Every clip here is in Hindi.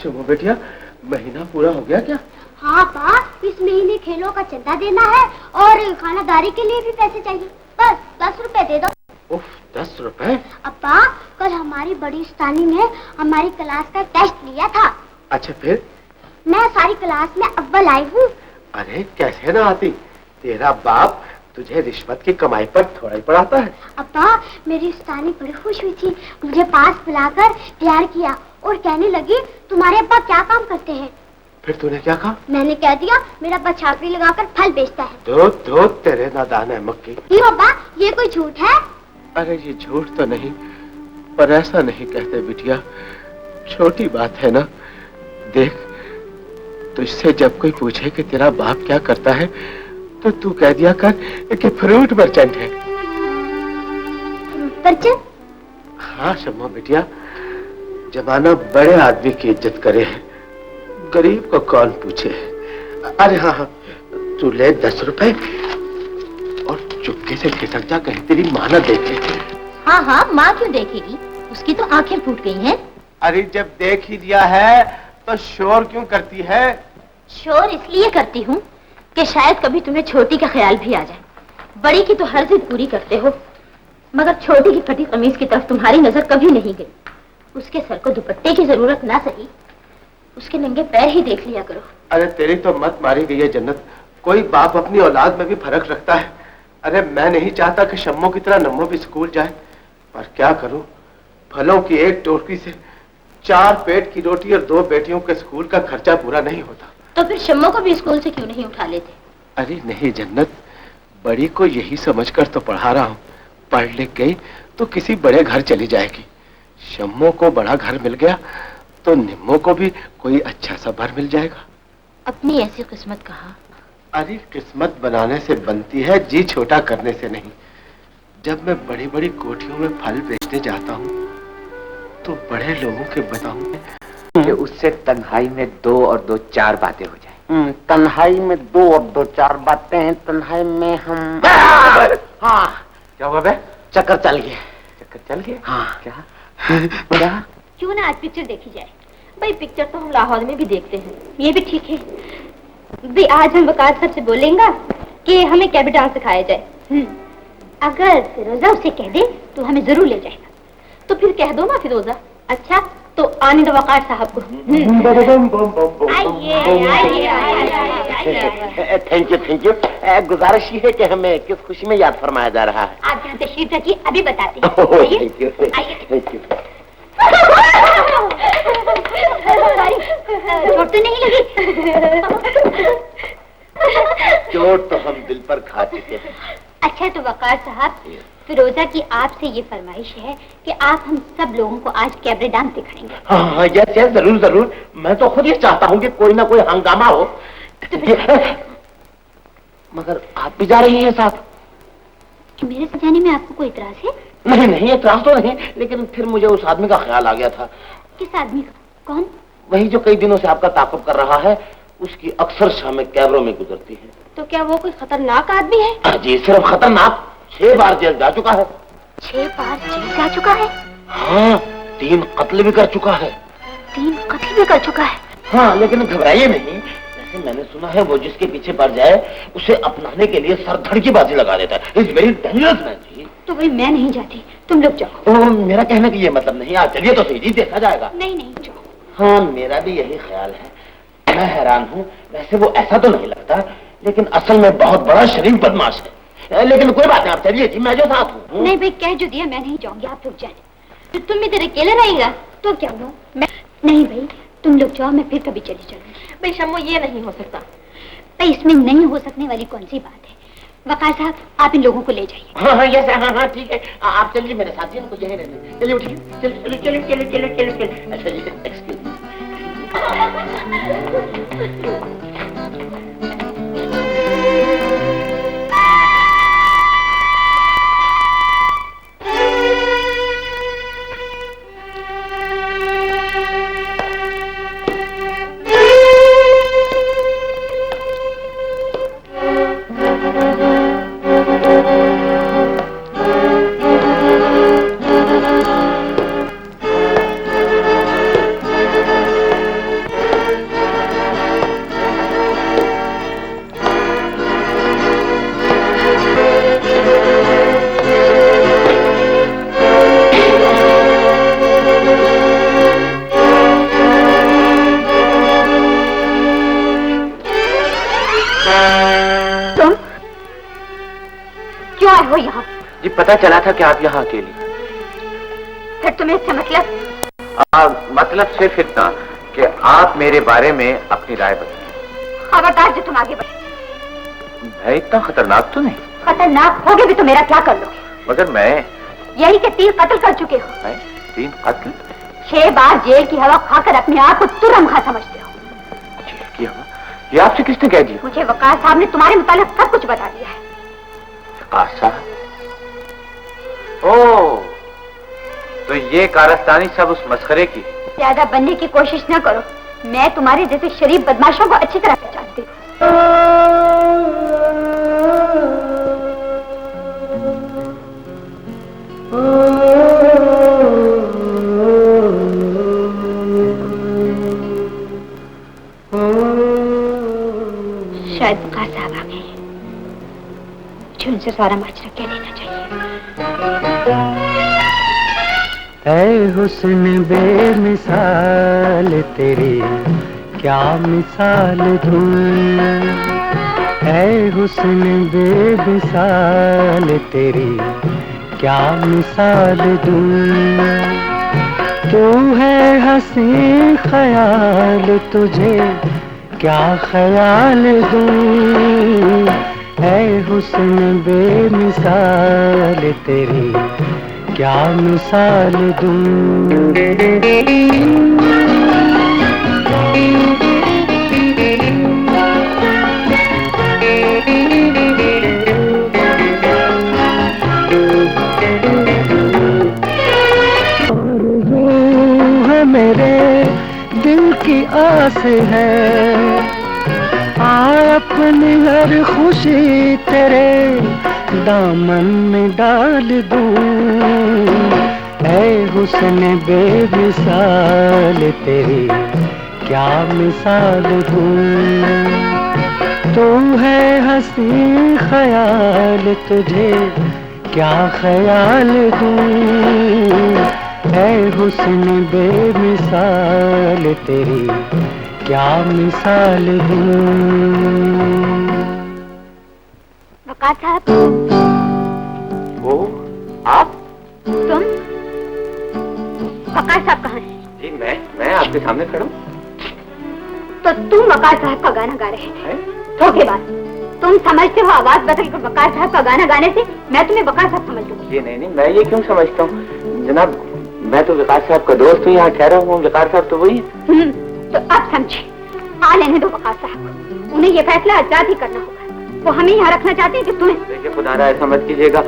शुभ बेटिया, महीना पूरा हो गया क्या? हाँ पा, इस महीने खेलों का चंदा देना है और खानादारी के लिए भी पैसे चाहिए। बस 10 रुपए दे दो। उफ, 10 रुपए? अब्बा, कल हमारी बड़ी उस्तानी ने हमारी क्लास का टेस्ट लिया था। अच्छा फिर? मैं सारी क्लास में अव्वल आई हूँ। अरे कैसे ना आती, तेरा बाप तुझे रिश्वत की कमाई पर थोड़ा ही पढ़ाता है। अब्बा, मेरी उस्तानी बड़ी खुश हुई थी, मुझे पास बुलाकर प्यार किया और कहने लगी तुम्हारे अब्बा क्या काम करते हैं? फिर तूने क्या कहा? मैंने कह दिया मेरा अब्बा छापरी लगाकर फल बेचता है। दो तेरे नादान है मक्की। क्यों अब्बा, ये कोई झूठ है? अरे ये झूठ तो नहीं, पर ऐसा नहीं कहते बिटिया, छोटी बात है ना। देख, तुझसे जब कोई पूछे कि तेरा बाप क्या करता है तो तू कह दिया कर कि फ्रूट मर्चेंट है। मर्चेंट? हाँ शम्मा बिटिया, जमाना बड़े आदमी की इज्जत करे है, गरीब को कौन पूछे। अरे हाँ, तू ले 10 रुपए और चुपके से खिसक जा, कहीं तेरी माँ न देखे। हाँ, माँ क्यों देखेगी, उसकी तो आंखें फूट गई हैं। अरे जब देख ही दिया है तो शोर क्यों करती है? शोर इसलिए करती हूँ कि शायद कभी तुम्हें छोटी का ख्याल भी आ जाए। बड़ी की तो हर जिद पूरी करते हो, मगर छोटी की फटी कमीज की तरफ तुम्हारी नजर कभी नहीं गई। उसके सर को दुपट्टे की जरूरत ना सही, उसके नंगे पैर ही देख लिया करो। अरे तेरी तो मत मारी गई है जन्नत, कोई बाप अपनी औलाद में भी फर्क रखता है। अरे मैं नहीं चाहता कि शम्मो की तरह नम्मो भी स्कूल जाए, पर क्या करूं, फलों की एक टोकरी से 4 पेट की रोटी और 2 बेटियों के स्कूल का खर्चा पूरा नहीं होता। तो फिर शम्मो को भी स्कूल से क्यों नहीं उठा लेते? अरे नहीं जन्नत, बड़ी को यही समझकर तो पढ़ा रहा हूँ, पढ़ लिख गई तो किसी बड़े घर चली जाएगी। शम्मो को बड़ा घर मिल गया तो निम्मो को भी कोई अच्छा सा घर मिल जाएगा। अपनी ऐसी किस्मत कहाँ? अरे किस्मत बनाने से बनती है, जी छोटा करने से नहीं। जब मैं बड़ी बड़ी कोठियों में फल बेचने जाता हूँ तो बड़े लोगों के बताऊं कि उससे तन्हाई में 2 और 2 4 बातें हो जाए। तन्हाई में 2 और 2 4 बातें हैं, तन्हाई में हम। हाँ, क्या हुआ बे? चक्कर चल गया। चक्कर चल गया? हाँ। क्या? क्यों ना आज पिक्चर देखी जाए? भाई पिक्चर तो हम लाहौर में भी देखते हैं, ये भी ठीक है। भाई आज हम वकार साहब से बोलेंगे कि हमें कैबे डांस सिखाया जाए। अगर फिरोजा उसे कह दे तो हमें जरूर ले जाएगा। तो फिर कह दो ना फिरोजा। अच्छा तो आने दो वकार साहब को। Thank you. गुजारिश ये है कि हमें किस खुशी में याद फरमाया जा रहा है? आप जहाँ तशरीफ रखिए, अभी बताते हैं। Thank you. चोट तो नहीं लगी? चोट तो हम दिल पर खा चुके हैं, अच्छा तो वकार साहब, फिरोजा की आपसे ये फरमाइश है कि आप हम सब लोगों को आज कैबरे डांस दिखाएंगे। हाँ यस यस, जरूर जरूर। मैं तो खुद ये चाहता हूँ कि कोई ना कोई हंगामा हो। मगर आप भी जा रही हैं साथ? कि मेरे साथ जाने में आपको कोई इतराज है? नहीं नहीं, इतराज तो नहीं, लेकिन फिर मुझे उस आदमी का ख्याल आ गया था। किस आदमी का? कौन? वही जो कई दिनों से आपका ताक़ुब कर रहा है। उसकी अक्सर शामें कैबरों में गुजरती है। तो क्या वो कोई खतरनाक आदमी है? जी सिर्फ खतरनाक, 6 बार जेल जा चुका है। 6 बार जेल जा चुका है? हाँ, 3 कत्ल भी कर चुका है। 3 कत्ल भी कर चुका है? हाँ, लेकिन घबराइए नहीं। वैसे मैंने सुना है वो जिसके पीछे पड़ जाए उसे अपनाने के लिए सर धड़ की बाजी लगा देता है। इट्स वेरी डेंजरस मैन जी। तो भाई मैं नहीं जाती, तुम लोग जाओ। मेरा कहने का ये मतलब नहीं, आप चलिए तो सही जी, देखा जाएगा। नहीं नहीं जाओ। हाँ, मेरा भी यही ख्याल है। मैं हैरान हूँ, वैसे वो ऐसा तो नहीं लगता, लेकिन असल में बहुत बड़ा शरीफ बदमाश है। लेकिन कोई बात नहीं, आप चलिए जी, मैं जो साथ हूँ। नहीं भाई, कह जो दिया, मैं नहीं जाऊंगी, आप रुक जाए। तो तुम भी तेरे अकेले रहेगा तो क्या हुआ? मैं नहीं भाई, तुम लोग जाओ, मैं फिर कभी चली चलूंगी। भाई शम्मो, ये नहीं हो सकता। भाई इसमें नहीं हो सकने वाली कौन सी बात है? वकार साहब, आप इन लोगों को ले जाइए। हाँ हाँ यस, हाँ हाँ ठीक है, आप चलिए मेरे साथ, इनको यहीं रहने। चलिए उठिए, चलिए चलिए चलिए चलिए चलिए चलिए। अच्छा जी, एक्सक्यूज मी। पता चला था कि आप यहाँ अकेली। फिर तुम्हें इसका मतलब? मतलब सिर्फ इतना कि आप मेरे बारे में अपनी राय बताएं। खबरदार जो तुम आगे बढ़े। मैं इतना खतरनाक तो नहीं। खतरनाक होगे भी तो मेरा क्या कर लोगे? मगर मैं यही कि 3 कत्ल कर चुके हो। 3 कत्ल? 6 बार जेल की हवा खाकर अपने आप को तुरंखा समझते हो। जेल की हवा? ये आपसे किसने कह दिया? मुझे वकार साहब ने तुम्हारे मुतालिक सब कुछ बता दिया है। वकार साहब? ओह, तो ये कारस्तानी सब उस मस्खरे की। ज्यादा बनने की कोशिश न करो, मैं तुम्हारे जैसे शरीफ बदमाशों को अच्छी तरह पहचानती हूँ। शायद वकार साहब आ गए, मुझे उनसे सारा माजरा कह लेना चाहिए। ऐ हुस्न बेमिसाल तेरी क्या मिसाल दूं, ऐ हुस्न बेमिसाल तेरी क्या मिसाल दूं। तू है हंसी ख्याल तुझे क्या ख्याल दूं, ऐ हुस्न बेमिसाल तेरी क्या मिसाल दूं। मेरे दिल की आस है, आ अपनी हर खुशी तेरे दामन में डाल दूं, ऐ हुस्न बेमिसाल तेरी क्या मिसाल दूं। तू है हंसी ख्याल तुझे क्या ख्याल दूं, ऐ हुस्न बेमिसाल तेरी क्या मिसाल दूं। वकार साहब। वो आप? तुम? वकार साहब कहाँ हैं? जी मैं आपके सामने खड़ा हूँ। तो तुम वकार साहब का गाना गा रहे हैं? धोखेबाज, तुम समझते हो आवाज बदल कर वकार साहब का गाना गाने से? मैं तुम्हें वकार साहब समझ लूंगी। ये नहीं, मैं ये क्यों समझता हूँ जनाब, मैं तो वकार साहब का दोस्त हूँ, यहाँ ठहरा हूँ, वकार साहब तो वही है। तो अब समझे, आ लेने दो वकार साहब को, उन्हें ये फैसला आजाद ही करना होगा। वो हमें यहाँ रखना चाहते हैं कि तुम्हें? देखिए खुदारा ऐसा मत कीजिएगा,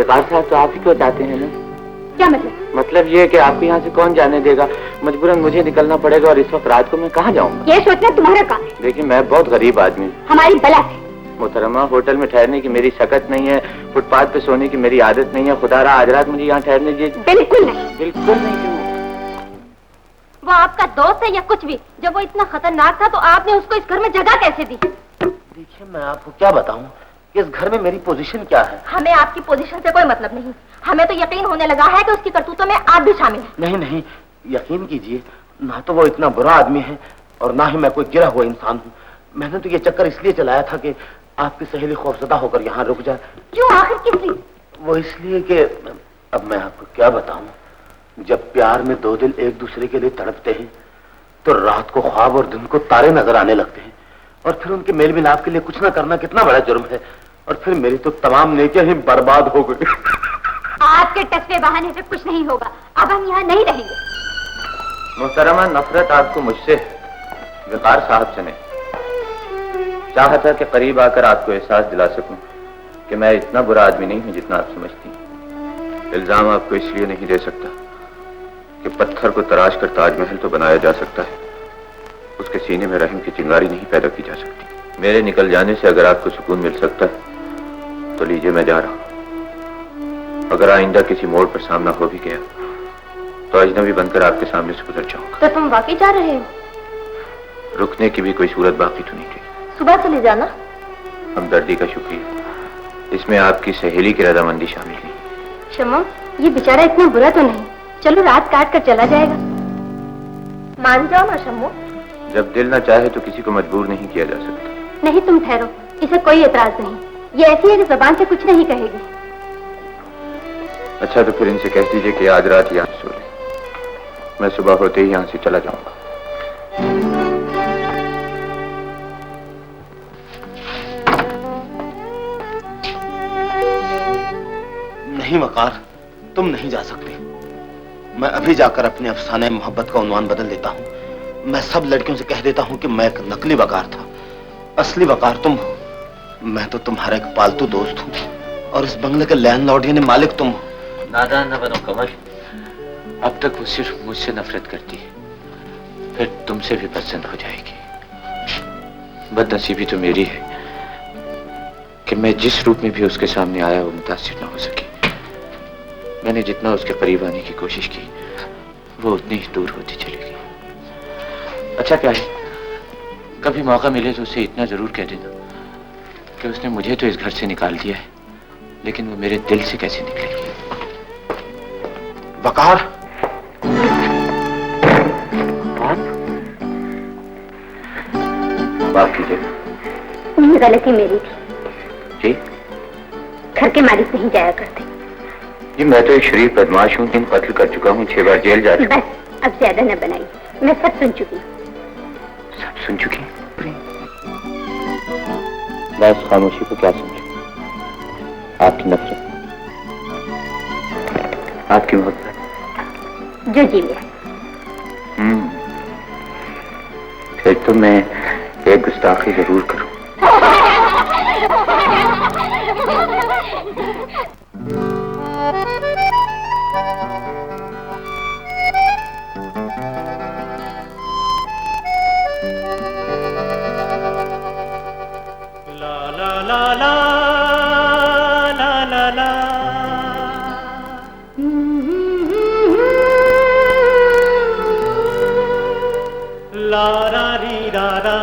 वकार साहब तो आप ही को चाहते हैं ना। क्या मतलब? मतलब ये कि आपको यहाँ से कौन जाने देगा, मजबूरन मुझे निकलना पड़ेगा और इस वक्त रात को मैं कहाँ जाऊँगा? ये सोचना तुम्हारा काम है। देखिए मैं बहुत गरीब आदमी हूँ। हमारी बला से। मोहतरमा, होटल में ठहरने की मेरी शकत नहीं है, फुटपाथ पे सोने की मेरी आदत नहीं है। खुदारा आज रात मुझे यहाँ ठहरने दीजिए। बिल्कुल नहीं। बिल्कुल नहीं। क्यों? वो आपका दोस्त है या कुछ भी? जब वो इतना खतरनाक था तो आपने उसको इस घर में जगह कैसे दी? देखिए मैं आपको क्या बताऊं कि इस घर में मेरी पोजीशन क्या है। हमें आपकी पोजीशन से कोई मतलब नहीं, हमें तो यकीन होने लगा है कि उसकी करतूतों में आप भी शामिल हैं। नहीं नहीं, यकीन कीजिए, ना तो वो इतना बुरा आदमी है और ना ही मैं कोई गिरा हुआ इंसान हूँ। मैंने तो ये चक्कर इसलिए चलाया था कि आपकी सहेली खौफजदा होकर यहाँ रुक जाए। क्यों, आखिर किस लिए? वो इसलिए कि अब मैं आपको क्या बताऊं, जब प्यार में दो दिल एक दूसरे के लिए तड़पते हैं तो रात को ख्वाब और दिन को तारे नजर आने लगते हैं, और फिर उनके मेल मिलाप के लिए कुछ ना करना कितना बड़ा जुर्म है। और फिर मेरी तो तमाम नेकियां ही बर्बाद हो गई। आपके टसवे बहाने से कुछ नहीं होगा, अब हम यहाँ नहीं रहेंगे। मोहतरमा, नफरत आपको मुझसे, वकार साहब से नहीं। चाहा था कि करीब आकर आपको एहसास दिला सकूं कि मैं इतना बुरा आदमी नहीं हूं जितना आप समझती हैं। इल्जाम आपको इसलिए नहीं दे सकता कि पत्थर को तराश कर ताजमहल तो बनाया जा सकता है, उसके सीने में रहम की चिंगारी नहीं पैदा की जा सकती। मेरे निकल जाने से अगर आपको सुकून मिल सकता है तो लीजिए, मैं जा रहा हूं। अगर आइंदा किसी मोड़ पर सामना हो भी गया तो अजनबी बनकर आपके सामने से गुजर जाऊंगा। तो तुम वाकई जा रहे हो? रुकने की भी कोई सूरत बाकी तो नहीं रही। सुबह चले जाना। हमदर्दी का शुक्रिया, इसमें आपकी सहेली की रजामंदी शामिल नहीं। शम्मो, ये बेचारा इतना बुरा तो नहीं, चलो रात काट कर चला जाएगा। मान जाओ ना शम्मो। जब दिल ना चाहे तो किसी को मजबूर नहीं किया जा सकता। नहीं, तुम ठहरो, इसे कोई एतराज नहीं। ये ऐसी है कि जबान से कुछ नहीं कहेगी। अच्छा, तो फिर इनसे कह दीजिए कि आज रात यहाँ सो लें, मैं सुबह होते ही यहाँ से चला जाऊंगा। नहीं वकार, तुम नहीं जा सकते। मैं अभी जाकर अपने अफसाने मोहब्बत का उन्वान बदल देता हूँ। मैं सब लड़कियों से कह देता हूँ कि मैं एक नकली वकार था, असली वकार तुम हो। मैं तो तुम्हारा एक पालतू दोस्त हूँ और इस बंगले के लैंडलॉर्ड यानी मालिक तुम हो। नादान न बनो कमर, अब तक वो सिर्फ मुझसे नफरत करती है, फिर तुमसे भी पसंद हो जाएगी। बदनसीबी तो मेरी है कि मैं जिस रूप में भी उसके सामने आया वो मुतासिर न हो सकी। मैंने जितना उसके करीब आने की कोशिश की वो उतनी ही दूर होती चली गई। अच्छा क्या है, कभी मौका मिले तो उसे इतना जरूर कह देना कि उसने मुझे तो इस घर से निकाल दिया है, लेकिन वो मेरे दिल से कैसे निकलेगी। वकार, माफ कीजिए। गलती मेरी थी जी? घर के मालिक नहीं जाया करते। जी मैं तो एक शरीफ बदमाश हूँ, 3 कत्ल कर चुका हूँ, 6 बार जेल जा चुका। बस अब ज्यादा न बनाइए, मैं सब सुन चुकी हूँ। सब सुन चुकी? मैं इस खामोशी को क्या समझूं? आपकी नफरत, आपकी मोहब्बत, जो जी में। फिर तो मैं एक गुस्ताखी जरूर करूं। ला ला ला ला ला ला ला ला रा री रा रा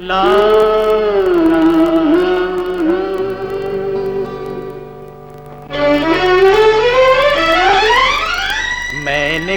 ला मैंने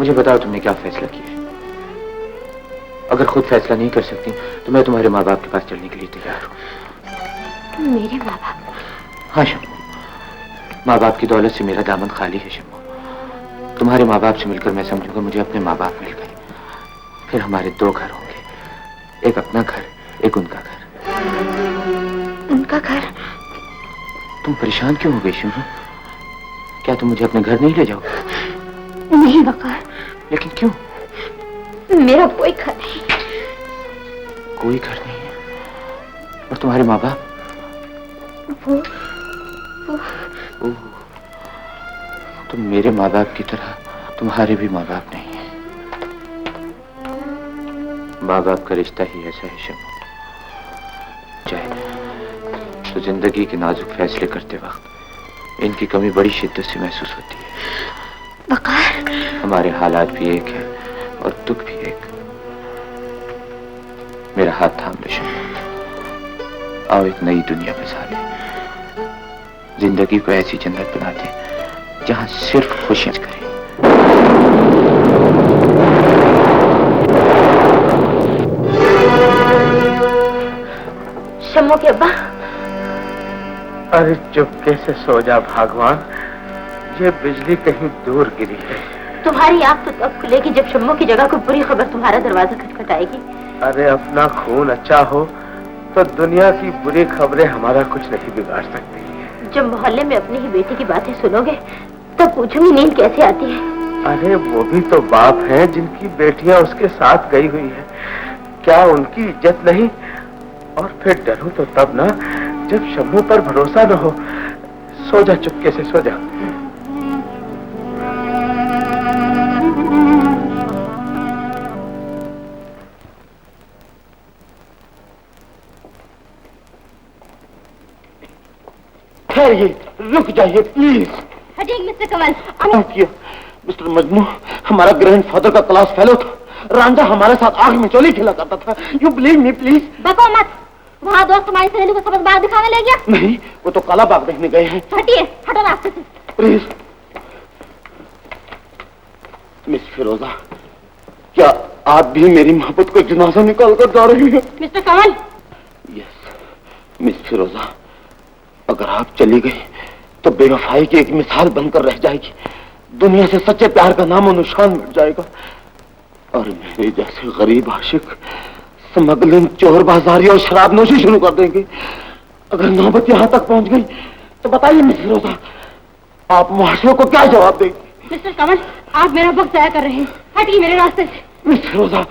मुझे बताओ तुमने क्या फैसला किया है? अगर खुद फैसला नहीं कर सकती तो मैं तुम्हारे माँ बाप के पास चलने के लिए तैयार हूँ। मेरे माँ बाप? हाँ शम्मू, माँ बाप की दौलत से मेरा दामन खाली है शम्मू। तुम्हारे माँ बाप से मिलकर मैं समझूंगा मुझे अपने माँ बाप मिल गए। फिर हमारे 2 घर होंगे, एक अपना घर, एक उनका घर। उनका घर? तुम परेशान क्यों हो गई शम्मू? क्या तुम मुझे अपने घर नहीं ले जाओगे? नहीं वकार। लेकिन क्यों? मेरा कोई घर नहीं। कोई घर नहीं है? और तुम्हारे माँ बाप? वो तुम मेरे माँ बाप की तरह तुम्हारे भी माँ बाप नहीं है। माँ बाप का रिश्ता ही ऐसा है शम्मू। चाहे तो जिंदगी के नाजुक फैसले करते वक्त इनकी कमी बड़ी शिद्दत से महसूस होती है। वकार, हमारे हालात भी एक है और दुख भी एक। मेरा हाथ थाम लो शम्मू। आओ एक नई दुनिया बसा ले। जिंदगी को ऐसी जन्नत बना दे जहां सिर्फ खुशियां करें। शम्मू के अब्बा। अरे चुपके से सो जा भगवान, ये बिजली कहीं दूर गिरी है। तुम्हारी आंख तो तब खुलेगी जब शम्मू की जगह कोई बुरी खबर तुम्हारा दरवाजा खटखटाएगी। अरे अपना खून अच्छा हो तो दुनिया की बुरी खबरें हमारा कुछ नहीं बिगाड़ सकती। जब मोहल्ले में अपनी ही बेटी की बातें सुनोगे तब पूछूंगी नींद कैसे आती है। अरे वो भी तो बाप हैं जिनकी बेटियां उसके साथ गई हुई है। क्या उनकी इज्जत नहीं? और फिर डरूं तो तब ना जब शम्मू पर भरोसा न हो। सो जा, चुपके से सो जा। ठहरिए, रुक जाइए प्लीज। हटिए मिस्टर कमल। मिस्टर मजनू, हमारा ग्रैंडफादर का क्लास फेलो था। रांझा हमारे साथ आग में चोली खेला करता था। You believe me please. बको मत। वहाँ दोस्त हमारी सहेली को सबक बाग दिखाने ले गया। नहीं, वो तो काला बाग देखने गए हैं। हटिए, हटो रास्ते से प्लीज। मिस फिरोजा, क्या आप भी मेरी मोहब्बत को जनाजा निकाल कर जा रही हैं? मिस्टर कमल। यस मिस फिरोजा, अगर आप चली गई तो बेवफाई की एक मिसाल बनकर रह जाएगी। दुनिया से सच्चे प्यार का नाम और निशान मिट जाएगा। और मेरे जैसे गरीब आशिक स्मगलिंग, चोर बाजारी और शराब नोशी शुरू कर देंगे। अगर नौबत यहां तक पहुंच गई तो बताइए मिस फिरोजा, आप मुआशरे को क्या जवाब देंगे? मिस्टर कमल, आप मेरा वक्त जाया कर रहे हैं। हटिए मेरे रास्ते से। मिस फिरोजा,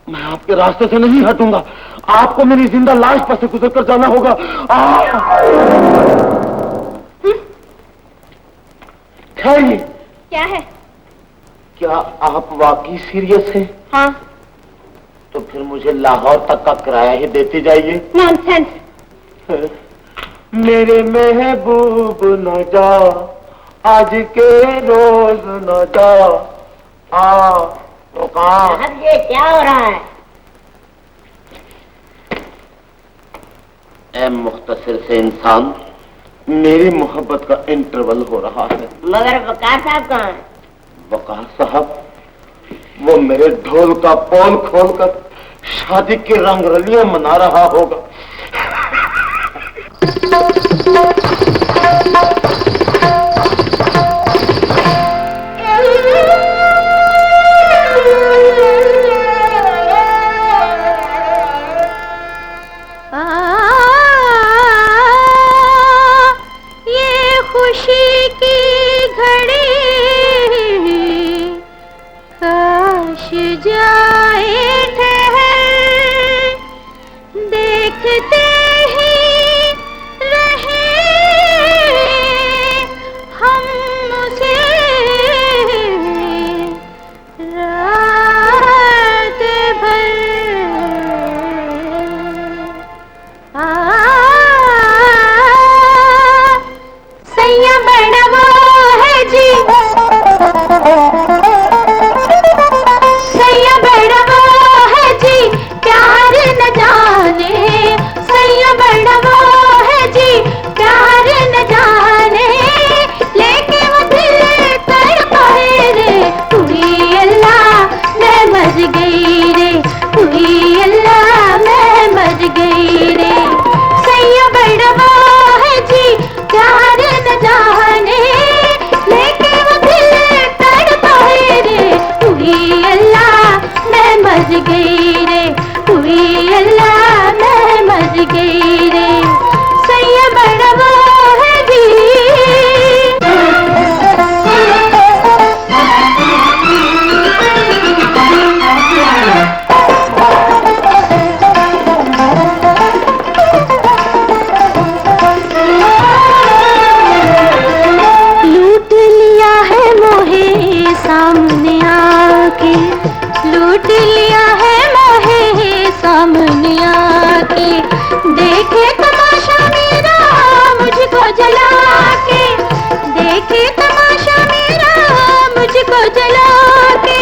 मैं आपके रास्ते से नहीं हटूंगा। आपको मेरी जिंदा लाश पर से गुजर कर जाना होगा। ठहरिए। क्या है? क्या आप वाकई सीरियस हैं? हाँ। तो फिर मुझे लाहौर तक का किराया ही देती जाइए। नॉनसेंस। मेरे महबूब न जा, आज के रोज न जा। तो कहाँ? ये क्या हो रहा है? ऐ मुख्तसर से इंसान, मेरी मोहब्बत का इंटरवल हो रहा है। मगर वकार साहब कहाँ हैं? वकार साहब, वो मेरे ढोल का पोल खोलकर शादी की रंगरलियां मना रहा होगा। ये खुशी की घड़ी काश जाए ठहर, देखते ही रहे हम उसे रात भर। सैया बड़ा वो है जी, सैया बड़ा वो है जी, प्यार न जाने। सैया गई रे, हुई अल्लाह मैं मर गई रे। सैया बड़वा है जी प्यार न जाने, लेके वो दिल तड़पा है रे, हुई अल्लाह मैं मर गई रे, हुई अल्लाह मैं मर गई रे। सैया बड़वा है जी। लूट लिया है मोहे सामने आके, लूट लिया है मोहे सामने आके, देखे तमाशा मेरा मुझको जला के, देखे तमाशा मेरा मुझको जला के,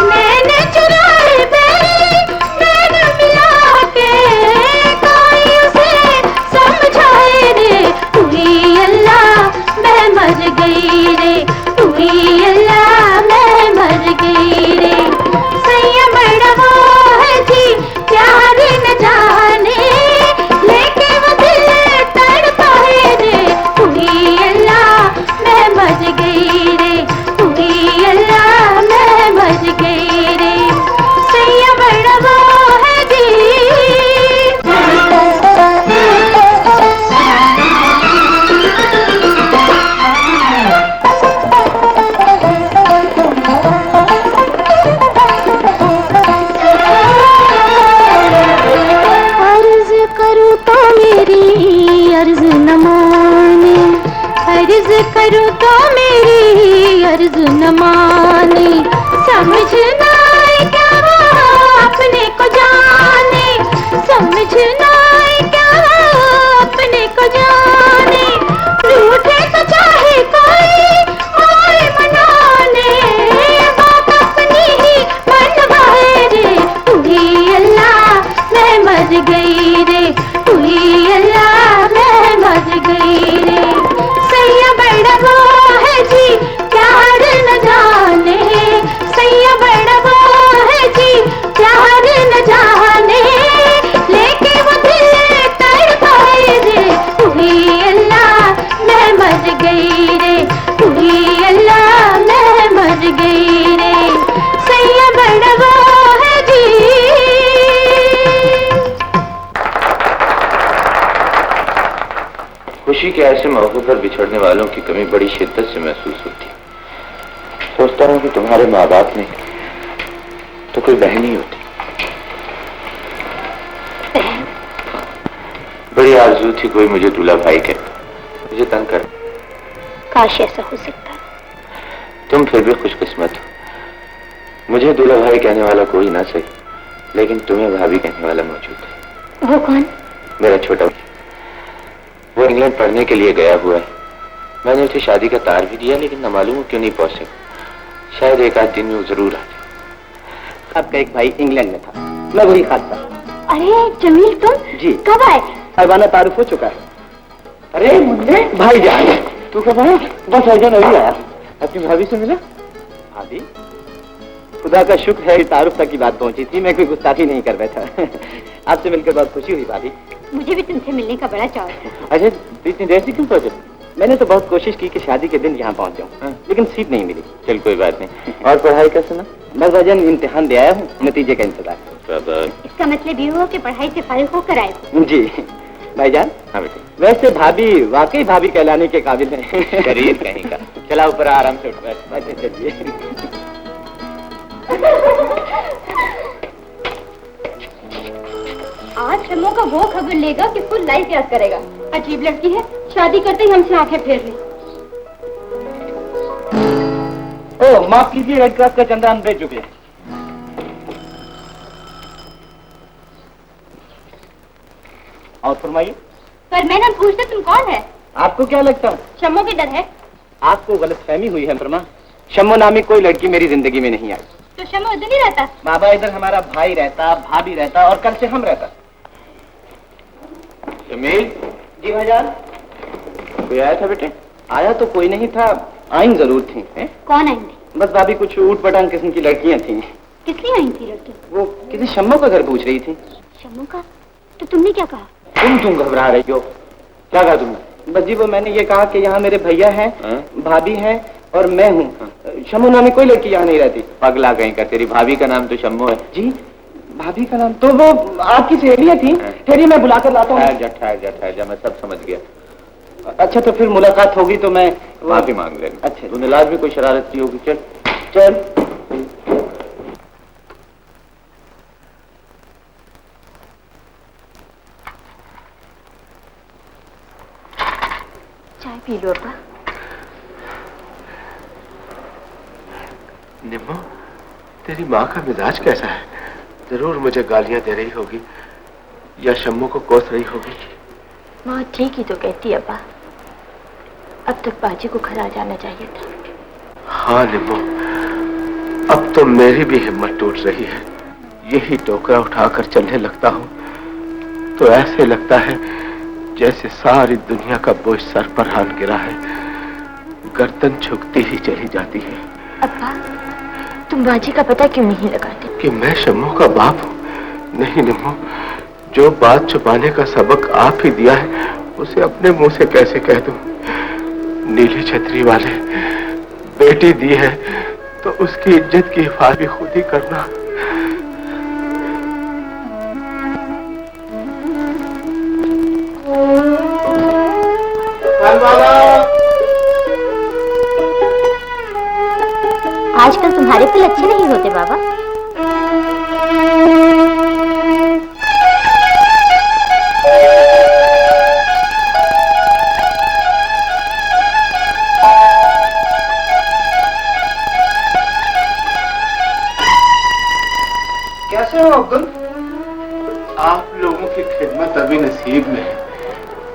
मैंने चुराए मेरी मैंने मिला के, कोई उसे समझाए रे, हुई अल्लाह मैं मर गई रे, हुई अल्लाह मैं मर गई रे। सैया बड़वा है जी प्यार न जाने, लेके वो दिल तड़पा है रे, हुई अल्लाह मैं मर गई रे, हुई अल्लाह मैं मर गई रे। सैया बड़वा है जी। अर्ज करूँ तो मेरी अर्ज न माने, अर्ज करूँ तो मेरी अर्ज न माने, समझना है क्या वो अपने को जाने, समझना है क्या वो अपने को जाने, रूठे तो चाहे कोई और मनाने, बात अपनी ही मनवाए रे, हुई अल्लाह मैं मर गई रे, हुई अल्लाह मैं मर गई रे। सैया बड़वा है जी प्यार न जाने, सैया बड़वा है जी प्यार न जाने, लेके वो दिल तड़पाए रे, हुई अल्लाह मैं मर गई रे, हुई अल्लाह मैं मर गई रे। सैया बड़वा है जी। खुशी के ऐसे मौके पर बिछड़ने वालों की कमी बड़ी शिद्दत से महसूस होती है। सोचता हूं कि तुम्हारे माँ बाप में तो कोई बहन ही होती। बड़ी आरज़ू थी कोई मुझे दूल्हा भाई कहे, मुझे तंग कर। काश ऐसा हो सकता। तुम फिर भी खुशकिस्मत हो, मुझे दूल्हा भाई कहने वाला कोई ना सही, लेकिन तुम्हें भाभी कहने वाला मौजूद है। वो कौन? मेरा छोटा भाई, वो इंग्लैंड पढ़ने के लिए गया हुआ है। मैंने उसे शादी का तार भी दिया, लेकिन न मालूम क्यों नहीं पहुंचे। शायद एक आध दिन में वो जरूर आ जाए। आपका एक भाई इंग्लैंड में था, मैं वही खाता। अरे जमील तुम जी कब आए? अरबाना तारुफ हो चुका है। अरे मुन्ने भाई जान, तू कब आया? बस अर्जन अभी आया। अपनी भाभी से मिला? भाभी? खुदा का शुक्र है तारुफ तक की बात पहुंची थी, मैं कोई गुस्ताखी नहीं कर बैठा। आपसे मिलकर बहुत खुशी हुई भाभी। मुझे भी तुमसे मिलने का बड़ा चाव था। अच्छा तो इतनी देर से क्यों पहुंचे? मैंने तो बहुत कोशिश की कि शादी के दिन यहाँ पहुंच जाऊँ, लेकिन सीट नहीं मिली। चल कोई बात नहीं। और पढ़ाई का सुना? बस वजन इम्तिहान दे आया हूँ, नतीजे का इंतजार। इसका मतलब ये हुआ कि पढ़ाई से फारिग होकर आए हो। जी भाईजान। हाँ बेटे। वैसे भाभी वाकई भाभी कहलाने के काबिल है। शरीर कहीं का। चला ऊपर आराम से उठ बैठ। चलिए। आज शम्मो का वो खबर लेगा कि फुल लाइफ याद करेगा। अजीब लड़की है, शादी करते ही हमसे आंखें फेर ली। ओह माफ कीजिए, रेड क्रॉस का चंदा हम दे चुके हैं। और फरमाइए। पर मैं ना पूछता तुम कौन है? आपको क्या लगता है? शम्मो किधर है? आपको गलतफहमी हुई है फरमा। शम्मो नामी कोई लड़की मेरी जिंदगी में नहीं आई। तो शम्मो इधर नहीं रहता? बाबा इधर हमारा भाई रहता, भाभी रहता और कल से हम रहता। जमील। जी भाईजान। कोई आया था बेटे? आया तो कोई नहीं था, आइन जरूर थी। कौन आएंगे? बस भाभी कुछ ऊट पटांग किस्म की लड़कियां थी। किस लिए आई थी लड़की? वो किसी शम्मो का घर पूछ रही थी। शम्मू का? तो तुमने क्या कहा? तुम घबरा रही हो? क्या कहा तुमने? बस जी वो मैंने ये कहा कि यहाँ मेरे भैया हैं, भाभी हैं और मैं हूँ। शम्मू नामी कोई लड़की यहाँ नहीं रहती। पगला कहीं का, तेरी भाभी का नाम तो शम्मो है। जी भाभी का नाम तो वो आपकी सहेलियाँ थी। ठहरिए मैं बुलाकर लाता हूँ। ठहर जा, मैं सब समझ गया। अच्छा तो फिर मुलाकात होगी तो मैं माफी मांग लेना। अच्छा तूने लाजमी कोई शरारत की होगी। चल चल। चाय पी लो अब्बा। निम्मो, तेरी माँ का मिजाज कैसा है? जरूर मुझे गालियां दे रही होगी या शम्मू को कोस रही होगी। माँ ठीक ही तो कहती है अब्बा। अब तक बाजी को घर आ जाना चाहिए था। हाँ निम्मो, अब तो मेरी भी हिम्मत टूट रही है। यही टोकरा उठाकर चलने लगता हूँ तो ऐसे लगता है जैसे सारी दुनिया का बोझ सर पर हान गिरा है। गर्दन झुकती ही चली जाती है। अब्बा, तुम बाजी का पता क्यों नहीं लगाते? कि मैं शम्मू का बाप हूँ? नहीं निम्मो, जो बात छुपाने का सबक आप ही दिया है उसे अपने मुंह से कैसे कह दूं? नीली छतरी वाले, बेटी दी है तो उसकी इज्जत की हिफाजत भी खुद ही करना। आजकल तुम्हारे फल अच्छे नहीं होते बाबा। कैसे हो अब्दुल? आप लोगों की खिदमत अभी नसीब में है,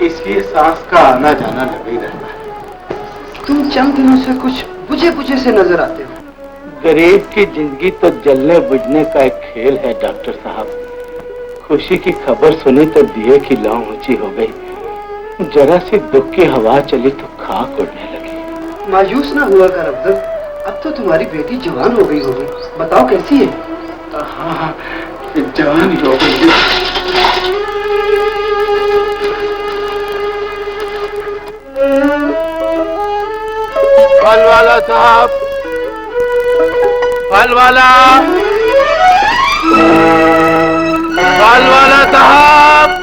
इसलिए सांस का आना जाना लगा ही रहता है। तुम चंद दिनों से कुछ बुझे बुझे से नजर आते हो। गरीब की जिंदगी तो जलने बुझने का एक खेल है डॉक्टर साहब। खुशी की खबर सुनी तो दिए की लौ ऊंची हो गई। जरा सी दुख की हवा चली तो खाक उड़ने लगी। मायूस ना हुआ कर अब्दुल, अब तो तुम्हारी बेटी जवान हो गई होगी। बताओ कैसी है? हाँ, जवान ही हो गई। फल वाला साहब, फल वाला, फल वाला साहब।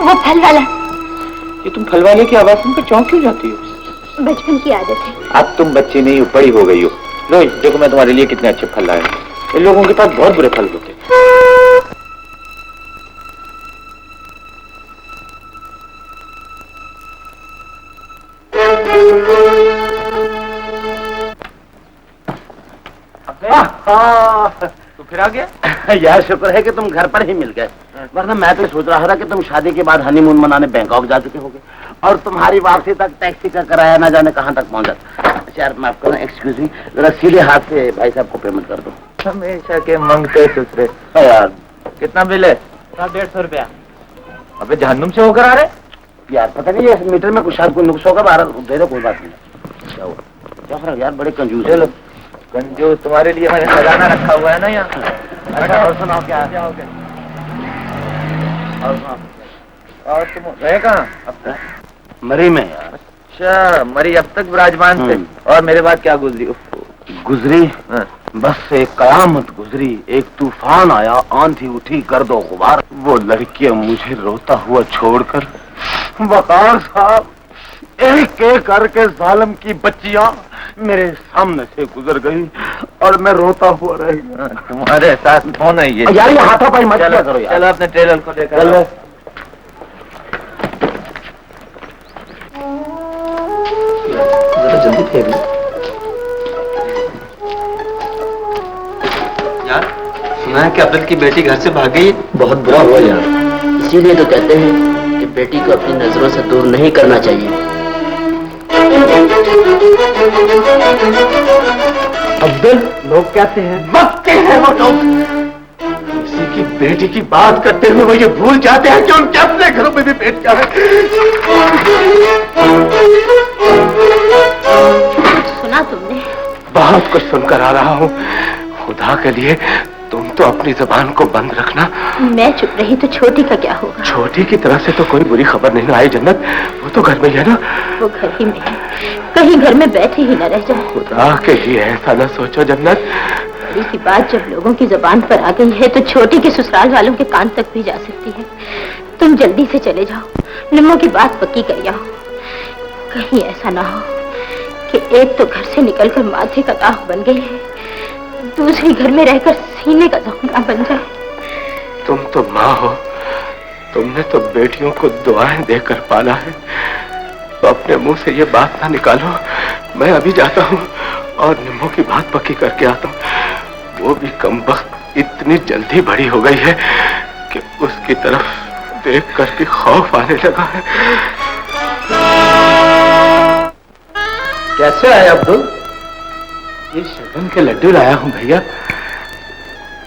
वो फल वाला। ये तुम फल वाले की आवाज सुनकर चौंक क्यों जाती हो? बचपन की आदत है। अब तुम बच्ची नहीं हो, बड़ी हो गई हो। लो देखो मैं तुम्हारे लिए कितने अच्छे फल लाया। इन लोगों के पास बहुत बुरे फल होते हैं। तो फिर आ गया? यार शुक्र है कि तुम घर पर ही मिल गए, वरना मैं तो सोच रहा था कि तुम शादी के बाद हनीमून मनाने बैंकॉक जा चुके होगे और तुम्हारी वापसी तक टैक्सी का किराया न जाने कहां तक पहुंचा। यार माफ करना, एक्सक्यूज मी, जरा सीधे हाथ से भाई साहब को पेमेंट कर दो। हमेशा के मंगते सुसरे। यार कितना बिल है? 150 रुपया। अबे जहन्नुम से होकर आ रहे? यार पता नहीं ये मीटर में कुछ शायद कोई नुक्स होगा, 12 दे दो, कोई बात नहीं। क्या हुआ? क्या फर्क यार, बड़े कंजूस है। कंजूस तुम्हारे लिए मैंने खजाना रखा हुआ है ना यहाँ। अच्छा और सुनाओ क्या है? और तुम रहे कहाँ? अब मरी में यार। अच्छा, मरी अब तक विराजमान थे। और मेरे बाद क्या गुजरी? गुजरी? बस एक कयामत गुजरी, एक तूफान आया, आंधी उठी, गर्दो गुबार। वो लड़कियां मुझे रोता हुआ छोड़कर वकार साहब एक एक करके जालिम की बच्चियां मेरे सामने से गुजर गई और मैं रोता हुआ रह गया। तुम्हारे साथ कौन है ये? यार ये हाथापाई मत किया करो यार। चलो अपने ट्रेलर को लेकर चलो। जल्दी फेर लो यार। सुना है कि अब्दुल की बेटी घर से भाग गई। बहुत बुरा हुआ यार, इसीलिए तो कहते हैं कि बेटी को अपनी नजरों से दूर नहीं करना चाहिए। अब्दुल, लोग कहते हैं, बकते हैं वो लोग। किसी की बेटी की बात करते हुए वो ये भूल जाते हैं कि उनके अपने घरों में भी बेटियां हैं। सुना तुमने? बहुत कुछ सुनकर आ रहा हूँ। खुदा के लिए तुम तो अपनी जुबान को बंद रखना। मैं चुप रही तो छोटी का क्या होगा? छोटी की तरफ से तो कोई बुरी खबर नहीं आई जन्नत, वो तो घर में ही है ना। वो घर ही में है, कहीं घर में बैठे ही न रह जाए। खुदा के लिए ऐसा न सोचो जन्नत। बड़ी की बात जब लोगों की जुबान पर आ गई है तो छोटी के ससुराल वालों के कान तक भी जा सकती है। तुम जल्दी से चले जाओ, निम्मो की बात पक्की कर जाओ। कहीं ऐसा ना हो कि एक तो घर से निकलकर माथे का दाग बन गई है, दूसरी घर में रहकर सीने का जख्म बन जाए। तुम तो माँ हो, तुमने तो बेटियों को दुआएं देकर पाला है, तो अपने मुंह से ये बात ना निकालो। मैं अभी जाता हूँ और निम्मो की बात पक्की करके आता हूँ। वो भी कमबख्त इतनी जल्दी बड़ी हो गई है कि उसकी तरफ देख कर के खौफ आने लगा है। कैसे आए अब्दुल? ये शगन के लड्डू लाया हूँ भैया।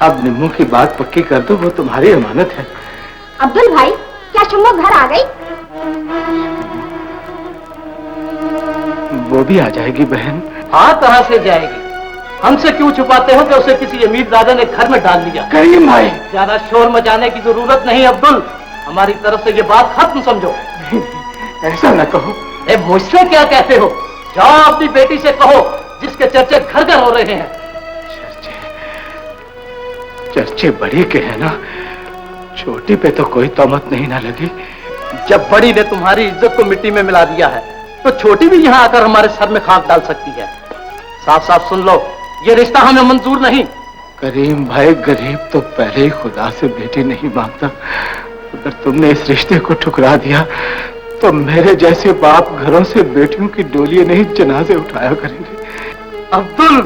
अब निम्मो की बात पक्की कर दो, वो तुम्हारी अमानत है। अब्दुल भाई, क्या शम्मो घर आ गई? वो भी आ जाएगी बहन। हाँ, कहाँ से जाएगी? हमसे क्यों छुपाते हो कि उसे किसी अमीरजादे ने घर में डाल लिया? करीम भाई, ज्यादा शोर मचाने की जरूरत नहीं अब्दुल, हमारी तरफ से ये बात खत्म समझो। ऐसा न कहो। मुझसे क्या कहते हो? जाओ अपनी बेटी से कहो, जिसके चर्चे घर घर हो रहे हैं। चर्चे बड़ी के हैं ना, छोटी पे तो कोई तोहमत नहीं ना लगी। जब बड़ी ने तुम्हारी इज्जत को मिट्टी में मिला दिया है तो छोटी भी यहाँ आकर हमारे सर में खाक डाल सकती है। साफ साफ सुन लो, ये रिश्ता हमें मंजूर नहीं। करीम भाई, गरीब तो पहले ही खुदा से बेटी नहीं मांगता। अगर तुमने इस रिश्ते को ठुकरा दिया तो मेरे जैसे बाप घरों से बेटियों की डोलियां नहीं जनाजे उठाया करेंगे। अब्दुल,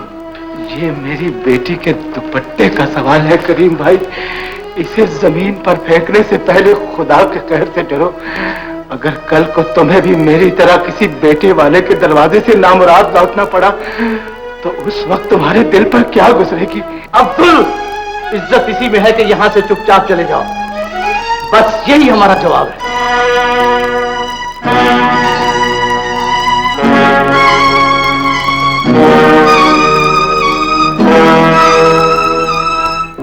ये मेरी बेटी के दुपट्टे का सवाल है करीम भाई। इसे जमीन पर फेंकने से पहले खुदा के कहर से डरो। अगर कल को तुम्हें भी मेरी तरह किसी बेटे वाले के दरवाजे से नामुराद लौटना पड़ा तो उस वक्त तुम्हारे दिल पर क्या गुजरेगी? अब्दुल, इज्जत इसी में है कि यहाँ से चुपचाप चले जाओ। बस यही हमारा जवाब है।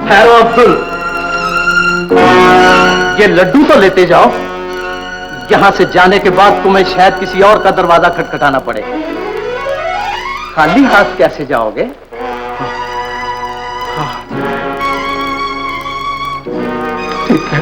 ठहरो अब्दुल, ये लड्डू तो लेते जाओ। यहां से जाने के बाद तुम्हें शायद किसी और का दरवाजा खटखटाना पड़े। खाली हाथ कैसे जाओगे? ठीक है।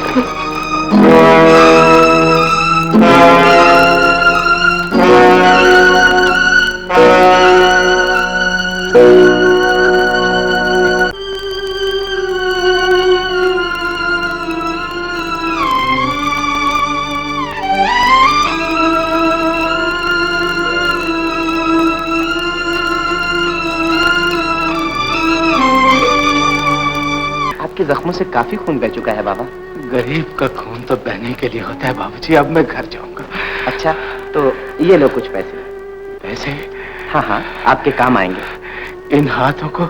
जख्मों से काफी खून बह चुका है बाबा। गरीब का खून तो बहने के लिए होता है बाबूजी। अब मैं घर जाऊंगा। अच्छा, तो ये लो कुछ पैसे। पैसे? हाँ हाँ, आपके काम आएंगे। इन हाथों को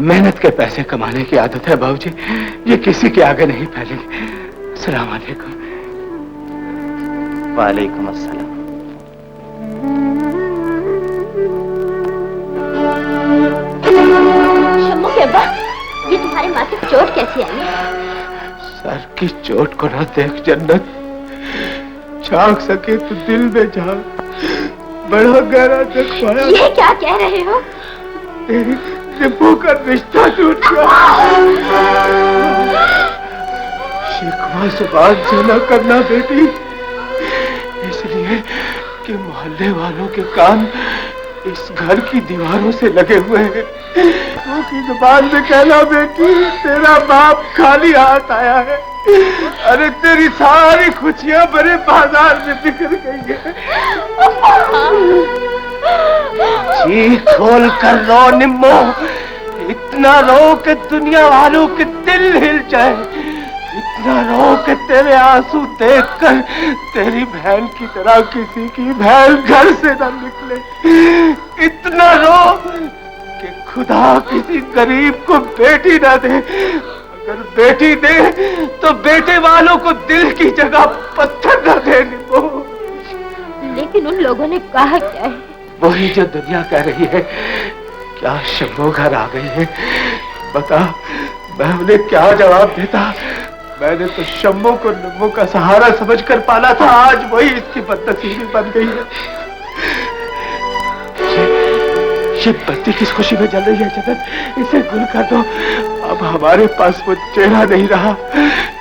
मेहनत के पैसे कमाने की आदत है बाबूजी, ये किसी के आगे नहीं फैलेंगे। अस्सलाम वालेकुम। वालेकुम अस्सलाम। शम्मो के अब्बा, ये तुम्हारे माथे पर चोट कैसी आई है? सर की चोट को ना देख जन्नत, झांक सके तो दिल में झांक। बड़ा गहरा जख्म। ये क्या कह रहे हो? तेरी निम्मो का रिश्ता टूट गया। शिकवा जुबान से न करना बेटी, इसलिए कि मोहल्ले वालों के कान इस घर की दीवारों से लगे हुए हैं। की जुबान से कहना बेटी, तेरा बाप खाली हाथ आया है। अरे तेरी सारी खुशियां बड़े बाजार में बिखर गई है। चीख खोल कर रो निम्मो, इतना रो कि दुनिया वालों के दिल हिल जाए। इतना रो कि तेरे आंसू देखकर तेरी बहन की तरह किसी की बहन घर से न निकले। इतना रो कि खुदा किसी गरीब को बेटी न दे, अगर बेटी दे तो बेटे वालों को दिल की जगह पत्थर न दे। लेकिन उन लोगों ने कहा क्या है? वही जो दुनिया कह रही है। क्या शंभू घर आ गई है? बता, मैं उन्हें क्या जवाब देता? मैंने तो शंभू को नम्मू का सहारा समझकर पाला था, आज वही इसकी बदनसीबी बन गई है। ये बत्ती किस खुशी में जल रही है जन्नत? इसे गुल कर दो। अब हमारे पास वो चेहरा नहीं रहा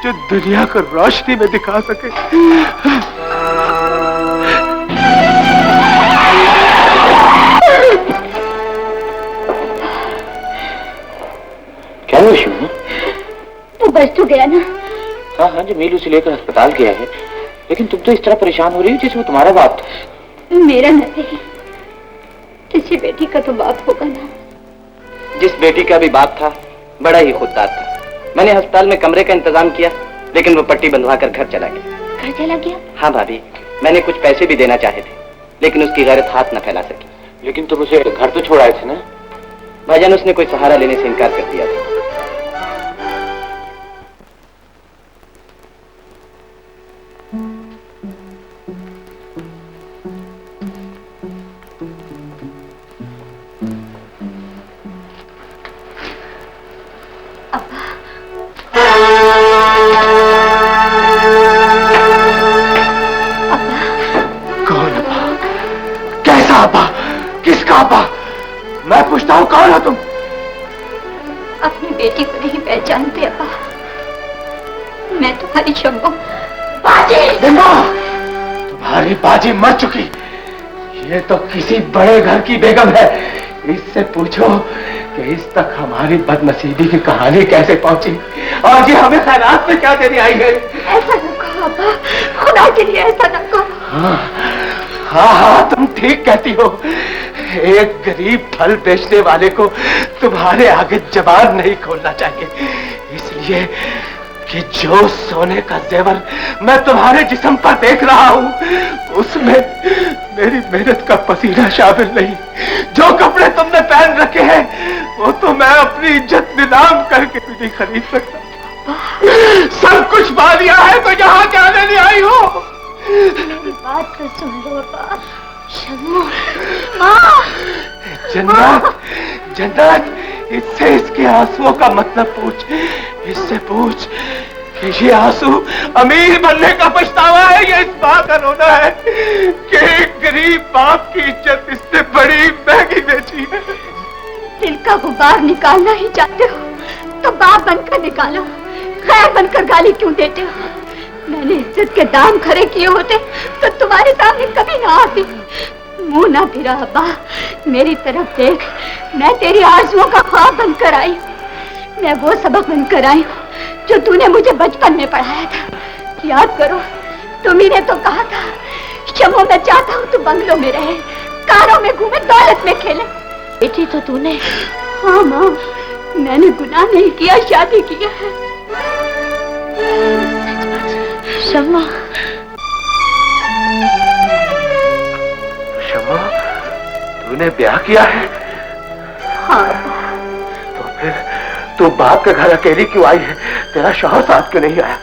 जो दुनिया को रोशनी में दिखा सके। क्या हुआ शिवू? वो बच तो गया ना? हाँ हाँ, जमील उसे लेकर अस्पताल गया है, लेकिन तुम तो इस तरह परेशान हो रही हो जैसे वो तुम्हारा बाप था। मेरा नहीं, किसी बेटी का तो बाप होगा ना। जिस बेटी का भी बाप था बड़ा ही खुददार था। मैंने अस्पताल में कमरे का इंतजाम किया, लेकिन वो पट्टी बंधवा कर घर चला गया। घर चला गया? हाँ भाभी, मैंने कुछ पैसे भी देना चाहे थे, लेकिन उसकी गैरत हाथ न फैला सकी। लेकिन तुम उसे घर तो छोड़ आए थे ना? भाईजान, उसने कोई सहारा लेने से इनकार कर दिया था। मैं पूछता हूँ, कौन हो तुम? अपनी बेटी को नहीं पहचानते अब्बा? मैं तुम्हारी शंभू बाजी। तुम्हारी बाजी मर चुकी। ये तो किसी बड़े घर की बेगम है। इससे पूछो कि इस तक हमारी बदनसीबी की कहानी कैसे पहुंची और ये हमें खैरात में क्या देने आई है। ऐसा न कहो अब्बा, खुदा के लिए ऐसा न कहो। हाँ हाँ, तुम ठीक कहती हो। एक गरीब फल बेचने वाले को तुम्हारे आगे जबान नहीं खोलना चाहिए, इसलिए कि जो सोने का जेवर मैं तुम्हारे जिस्म पर देख रहा हूँ उसमें मेरी मेहनत का पसीना शामिल नहीं। जो कपड़े तुमने पहन रखे हैं वो तो मैं अपनी इज्जत नीलाम करके भी नहीं खरीद सकता। सब कुछ पा लिया है तो यहाँ क्या लेने आई हो? मेरी बात तो सुन लो अब्बा। शम्मू, माँ। जन्नत, जन्नत, इससे इसके आंसुओं का मतलब पूछ। इससे पूछ कि ये आंसू अमीर बनने का पछतावा है या इस बात का रोना है कि एक गरीब बाप की इज्जत इससे बड़ी महंगी बेची है। दिल का गुबार निकालना ही चाहते हो तो बाप बनकर निकालो, खैर बनकर गाली क्यों देते हो? मैंने इज्जत के दाम खड़े किए होते तो तुम्हारे सामने कभी ना आती। मुंह ना फिरा अब्बा, मेरी तरफ देख। मैं तेरी आरज़ुओं का ख्वाब बनकर आई हूँ। मैं वो सबक बनकर आई हूँ जो तूने मुझे बचपन में पढ़ाया था। याद करो, तुम्ही ने तो कहा था, शम्मू मैं चाहता हूँ तू बंगलों में रहे, कारों में घूमे, दौलत में खेले। बेटी तो तूने। हाँ माँ, मैंने गुनाह नहीं किया, शादी किया है। शम्मा, शम्मा, तूने ब्याह किया है? हाँ। तो फिर तू बाप के घर अकेली क्यों आई है? तेरा शौहर साथ क्यों नहीं आया?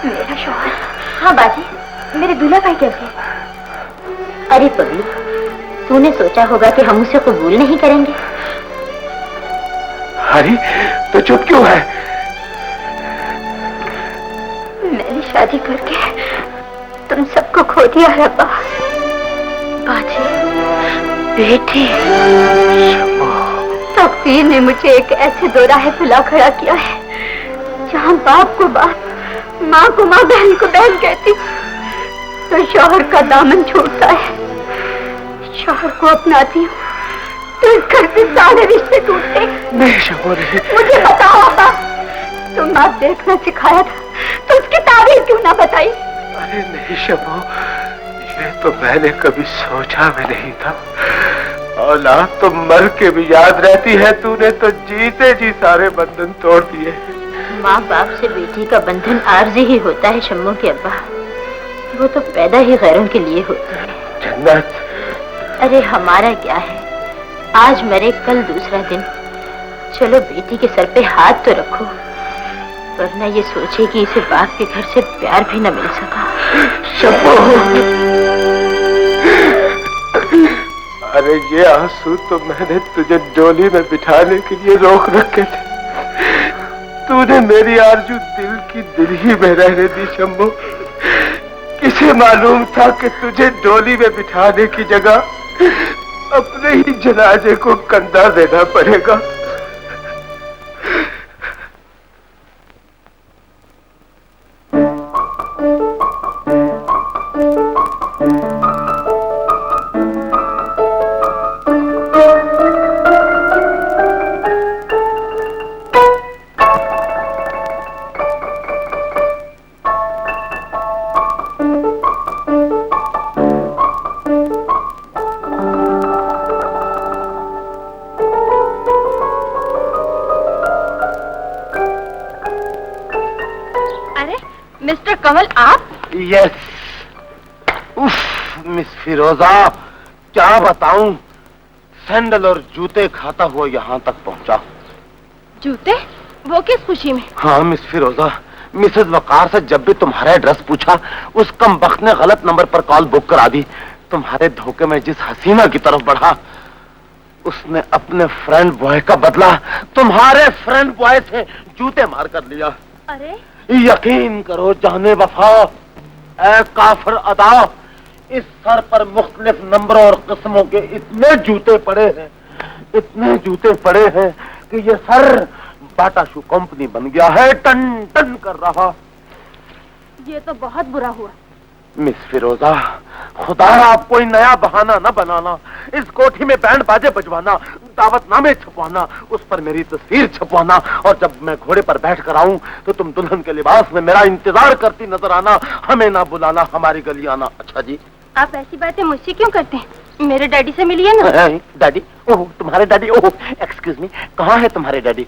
मेरा शौहर? हाँ बाजी, मेरे दूल्हा भाई कैसे? अरे पगली, तूने सोचा होगा कि हम उसे कबूल नहीं करेंगे। हरी, तो चुप क्यों है? मैंने शादी करके तुम सबको खो दिया है अब्बा। बाजी, बेटी, तकदीर ने मुझे एक ऐसे दोराहे पे ला खड़ा किया है जहाँ बाप को बाप, माँ को माँ, बहन को बहन कहती तो शौहर का दामन छूटता है। शौहर को अपनाती हूँ तो इस घर से सारे रिश्ते टूटते। नहीं शम्मा, नहीं। मुझे बताओ अब्बा, तुम आप देखना सिखाया था तो उसकी तारीफ क्यों ना बताई? अरे नहीं शम्मा, ये तो मैंने कभी सोचा भी नहीं था। औलाद तो मर के भी याद रहती है, तूने तो जीते जी सारे बंधन तोड़ दिए। माँ बाप से बेटी का बंधन आर्जी ही होता है शम्मू के अब्बा। वो तो पैदा ही गैरों के लिए होती है। जन्नत। अरे हमारा क्या है, आज मरे कल दूसरा दिन। चलो बेटी के सर पे हाथ तो रखो, वरना ये सोचे कि इसे बाप के घर से प्यार भी न मिल सका। शम्मू, अरे ये आंसू तो मैंने तुझे डोली में बिठाने के लिए रोक रखे थे। तूने मेरी आरजू दिल की दिल ही में रहने दी शम्मू। किसे मालूम था कि तुझे डोली में बिठाने की जगह अपने ही जनाजे को कंधा देना पड़ेगा। मिस्टर कमल आप? यस। उफ, मिस फिरोजा, क्या बताऊं, सैंडल और जूते खाता हुआ यहाँ तक पहुँचा। जूते? वो किस खुशी में? हाँ मिस फिरोजा, मिसेस वकार से जब भी तुम्हारा एड्रेस पूछा, उस कमबख्त ने गलत नंबर पर कॉल बुक करा दी। तुम्हारे धोखे में जिस हसीना की तरफ बढ़ा, उसने अपने फ्रेंड बॉय का बदला तुम्हारे फ्रेंड बॉय से जूते मार कर लिया। अरे यकीन करो जाने वफा, ए काफिर अदा, इस सर पर मुख्तलिफ नंबरों और किस्मों के इतने जूते पड़े हैं, इतने जूते पड़े हैं कि ये सर बाटा शू कंपनी बन गया है, टन टन कर रहा। ये तो बहुत बुरा हुआ। मिस फिरोजा, खुदा आप कोई नया बहाना न बनाना। इस कोठी में बैंड बाजे बजवाना, दावतनामे छपवाना, उस पर मेरी तस्वीर छपवाना, और जब मैं घोड़े पर बैठ कर आऊं तो तुम दुल्हन के लिबास में मेरा इंतजार करती नजर आना, हमें ना बुलाना, हमारी गली आना। अच्छा जी। आप ऐसी बातें मुझसे क्यों करते हैं? मेरे डैडी से मिलिए ना। डैडी? ओह, तुम्हारे डैडी? ओह, एक्सक्यूज मी, कहाँ है तुम्हारे डैडी?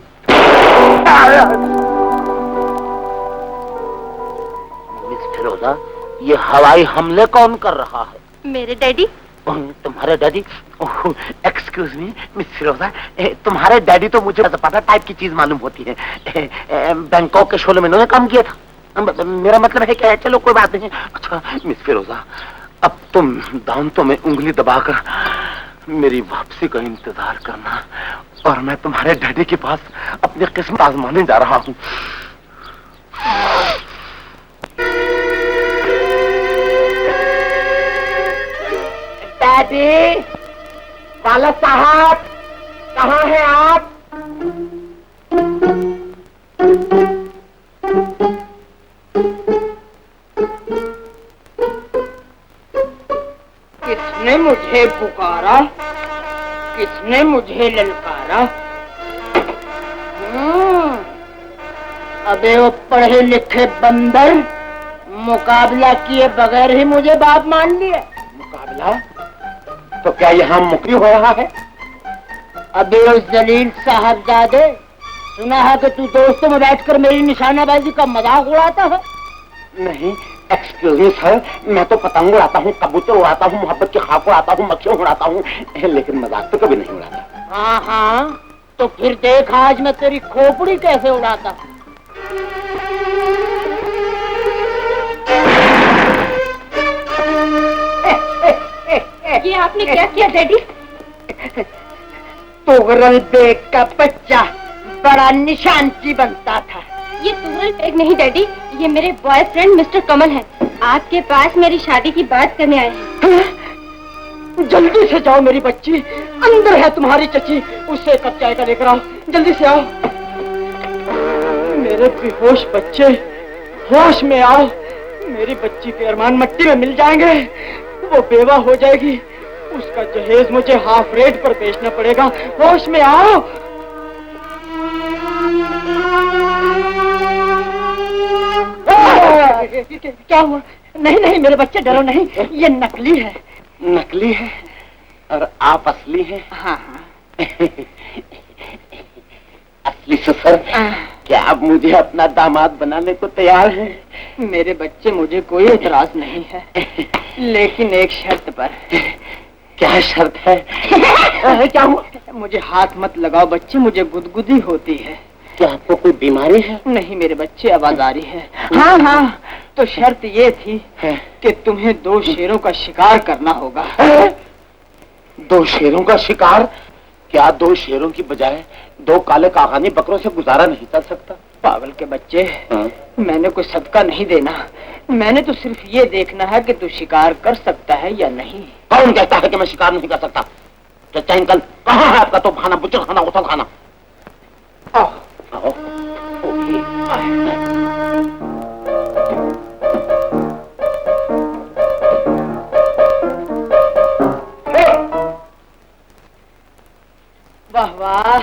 मिस फिरोजा, ये हवाई हमले कौन कर रहा है? मेरे डैडी। तुम्हारे डैडी? एक्सक्यूज मी मिस फिरोजा, तुम्हारे डैडी तो मुझे पता टाइप की चीज मालूम होती है। बैंकॉक के शोले में इन्होंने काम किया था। मेरा मतलब है कि चलो कोई बात नहीं। अच्छा मिस फिरोजा, अब तुम दांतों में उंगली दबाकर मेरी वापसी का इंतजार करना, और मैं तुम्हारे डैडी के पास अपनी किस्मत आजमाने जा रहा हूँ। डैडी, वाला साहब, कहाँ हैं आप? किसने मुझे पुकारा? किसने मुझे ललकारा? अबे वो पढ़े लिखे बंदर, मुकाबला किए बगैर ही मुझे बाप मान लिया। मुकाबला? तो क्या यहाँ मुकरी हो रहा है? अबे उस जलील साहबजादे, सुना है कि तू दोस्तों में बैठकर मेरी निशानाबाजी का मजाक उड़ाता है। नहीं, एक्सक्यूज मी सर, मैं तो पतंग उड़ाता हूँ, कबूतर उड़ाता हूँ, मोहब्बत की खाक उड़ाता हूँ, मक्खियाँ उड़ाता हूँ, लेकिन मजाक तो कभी नहीं उड़ाता। हाँ हाँ, तो फिर देख आज मैं तेरी खोपड़ी कैसे उड़ाता हूँ। ये आपने क्या किया डैडी? तुगरल बेग का बच्चा बड़ा निशानची बनता था। ये तुगरल बेग नहीं डैडी, ये मेरे बॉयफ्रेंड मिस्टर कमल हैं। आपके पास मेरी शादी की बात करने आए हैं। जल्दी से जाओ मेरी बच्ची, अंदर है तुम्हारी चची, उससे कप चाय का लेकर आओ, जल्दी से आओ। मेरे बेहोश बच्चे, होश में आओ। मेरी बच्ची के अरमान मट्टी में मिल जाएंगे, वो बेवा हो जाएगी, उसका जहेज मुझे हाफ रेट पर बेचना पड़ेगा। होश में आओ। क्या हुआ? नहीं नहीं मेरे बच्चे, डरो नहीं, ये नकली है। नकली है और आप असली हैं? हाँ हाँ। असली से सर क्या आप मुझे अपना दामाद बनाने को तैयार हैं? मेरे बच्चे, मुझे कोई एतराज नहीं है, लेकिन एक शर्त पर। क्या शर्त है? क्या हुआ? मुझे हाथ मत लगाओ बच्चे, मुझे गुदगुदी होती है। क्या आपको कोई बीमारी है? नहीं मेरे बच्चे, आवाजारी है। हाँ हाँ, तो शर्त ये थी कि तुम्हें 2 शेरों का शिकार करना होगा। 2 शेरों का शिकार? क्या 2 शेरों की बजाय 2 काले कागानी बकरों से गुजारा नहीं कर सकता? पागल के बच्चे, मैंने कोई सदका नहीं देना, मैंने तो सिर्फ ये देखना है कि तू शिकार कर सकता है या नहीं। कौन कहता है कि मैं शिकार नहीं कर सकता? चाचा अंकल, कहाँ है आपका तोप खाना, बुच्चर खाना, उसल खाना? आओ आओ। वाह वाह,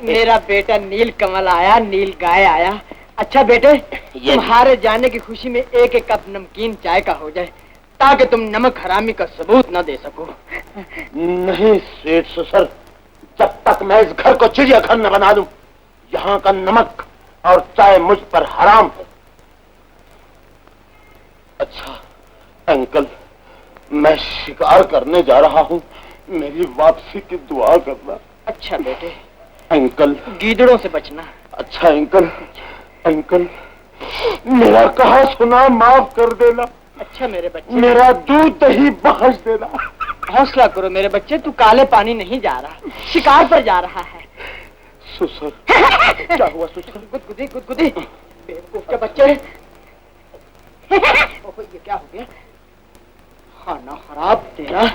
मेरा बेटा नील कमल आया, नील गाय आया। अच्छा बेटे, तुम्हारे जाने की खुशी में 1 कप नमकीन चाय का हो जाए, ताकि तुम नमक हरामी का सबूत न दे सको। नहीं सेठ ससुर, जब तक मैं इस घर को चिड़ियाघर न बना दूं, यहाँ का नमक और चाय मुझ पर हराम है। अच्छा अंकल, मैं शिकार करने जा रहा हूँ, मेरी वापसी की दुआ करना। अच्छा बेटे। अंकल, गीदड़ों से बचना। अच्छा अंकल, अंकल मेरा कहा सुना माफ कर देना। अच्छा मेरे बच्चे, मेरा दूध दही बख्श देना। हौसला करो मेरे बच्चे, तू काले पानी नहीं जा रहा, शिकार पर जा रहा है। ससुर क्या हुआ ससुर? गुदगुदी गुदगुदी, बेवकूफ के बच्चे। ओहो, ये क्या हो गया? खाना खराब तेरा।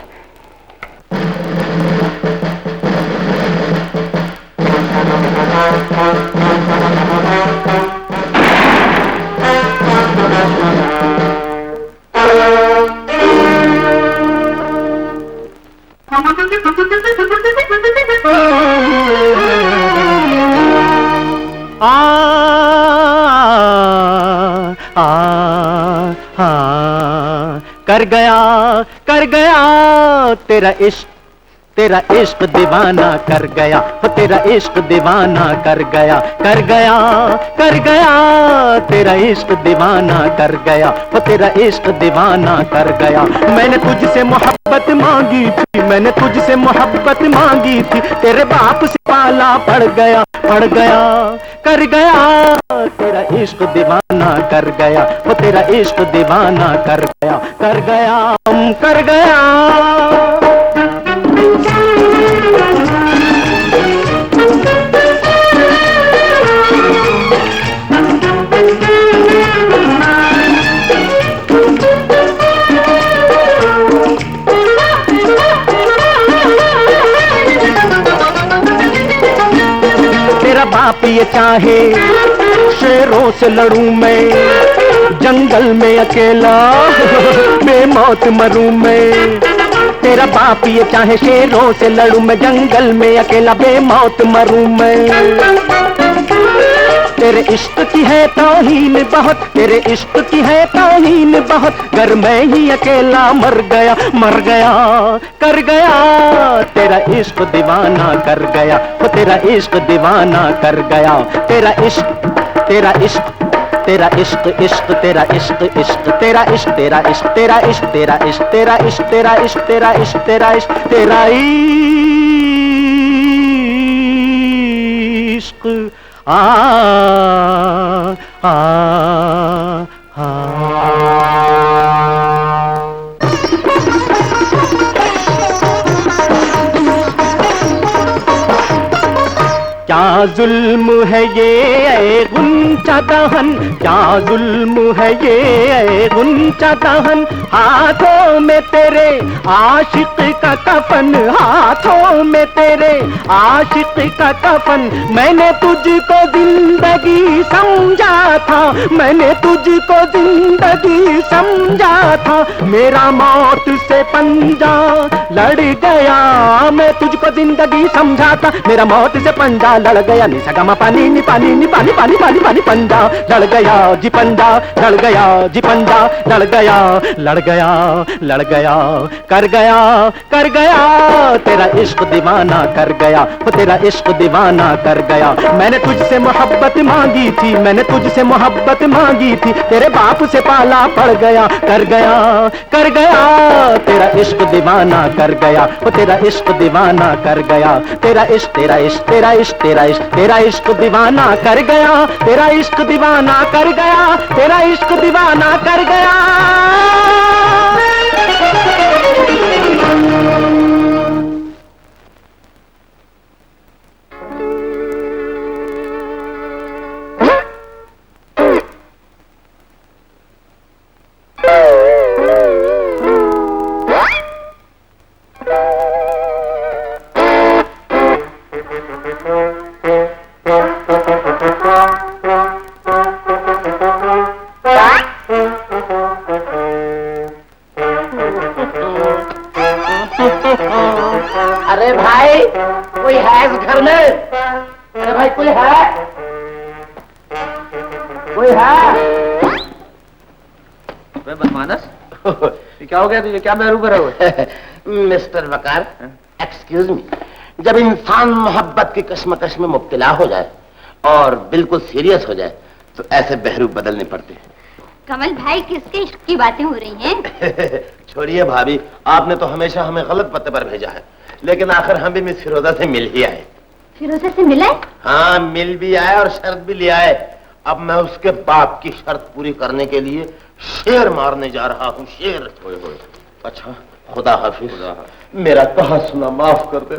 कर गया तेरा इश्क दीवाना कर गया, तेरा इश्क दीवाना कर गया, कर गया तेरा इश्क दीवाना कर गया, तेरा इश्क दीवाना कर गया। मैंने तुझसे मोहब्बत मांगी थी, मैंने तुझसे मोहब्बत मांगी थी, तेरे बाप से पाला पड़ गया, कर गया तेरा इश्क दीवाना कर गया, तेरा इश्क दीवाना कर गया, कर गया। तेरा बाप ये चाहे शेरों से लड़ूं मैं, जंगल में अकेला बेमौत मरूं मैं। तेरा बाप ये चाहे शेरों से लड़ूं मैं, जंगल में अकेला बेमौत मरूं मैं। तेरे इश्क की है तौहीन बहुत, तेरे इश्क की है तौहीन बहुत, घर में ही अकेला मर गया, कर गया तेरा इश्क दीवाना कर गया, तेरा इश्क दीवाना कर गया। तेरा इश्क तेरा इश्क तेरा इश्क इश्क तेरा इश्क इश्क तेरा इश्क तेरा इश्क तेरा इश्क तेरा इश्क तेरा इश्क तेरा इश्क तेरा इश्क तेरा इश्क तेरा इश्क आ आ आ क्या जुल्म है ये गुंचा दहन, क्या जुल्म है ये गुंचा दहन, हाथों में तेरे आशिक का कफन, हाथों में तेरे आशिक का कफन। मैंने तुझको जिंदगी समझा था, मैंने तुझको जिंदगी समझा था, मेरा मौत से पंजा लड़ गया। मैं तुझको जिंदगी समझा था, मेरा मौत से पंजा लड़ गया नि सगमा पानी नि पानी नि पानी पानी पानी पानी पंजा लड़ गया जी पंजा लड़ गया जी पंजा लड़ गया लड़ गया लड़ गया कर गया तेरा इश्क दीवाना कर गया वो तेरा इश्क दीवाना कर गया। मैंने तुझसे मोहब्बत मांगी थी मैंने तुझसे मोहब्बत मांगी थी तेरे बाप से पाला पड़ गया कर गया तेरा इश्क दीवाना कर गया वो तेरा इश्क दीवाना कर गया। तेरा इश्क तेरा इश्क तेरा इश्क तेरा इश्क तेरा इश्क दीवाना कर गया तेरा इश्क दीवाना कर गया तेरा इश्क दीवाना कर गया। अरे भाई कोई है इस घर में? अरे भाई कोई है? कोई है? बदमानस क्या हो गया तुझे? क्या बेरू करा हुआ? मिस्टर वकार, एक्सक्यूज मी, जब इंसान मोहब्बत की कश्मकश में मुब्तला हो जाए और बिल्कुल सीरियस हो जाए तो ऐसे बहरू बदलने पड़ते हैं। कमल भाई किसके इश्क की बातें हो रही हैं? छोड़िए भाभी, आपने तो हमेशा हमें गलत पते पर भेजा है, लेकिन आखिर हम भी मिस फिरोजा से मिल ही आए। फिरोजा से मिले? हाँ, मिल भी आए और शर्त भी ले आए। अब मैं उसके बाप की शर्त पूरी करने के लिए शेर मारने जा रहा हूँ, शेर। अच्छा, खुदा हाफिज। मेरा कहा सुना माफ कर दे,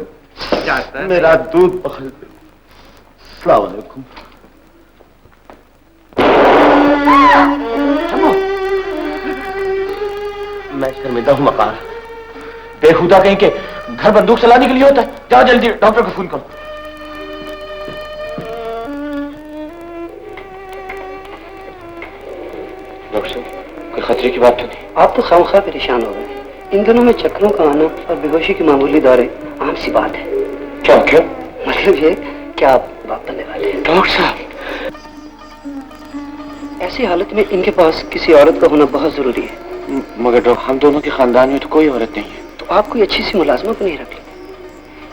मेरा दूध बखल दे। अस्सलाम वालेकुम। मैं शर्मिंदा हूँ मकार, बेहुदा कहीं के घर बंदूक चलाने के लिए होता है। जाओ जल्दी डॉक्टर को फोन करो। डॉक्टर साहब, कोई खतरे की बात तो नहीं? आप तो खामखा परेशान हो गए। इन दिनों में चक्करों का आना और बेहोशी की मामूली दौरे आम सी बात है। क्या क्यों? मतलब ये क्या आप बाप बनने वाले हैं? डॉक्टर साहब, ऐसी हालत में इनके पास किसी औरत का होना बहुत जरूरी है। मगर डॉक्टर, हम दोनों के खानदान में तो कोई औरत नहीं है। तो आप कोई अच्छी सी मुलाजमत नहीं रख ली?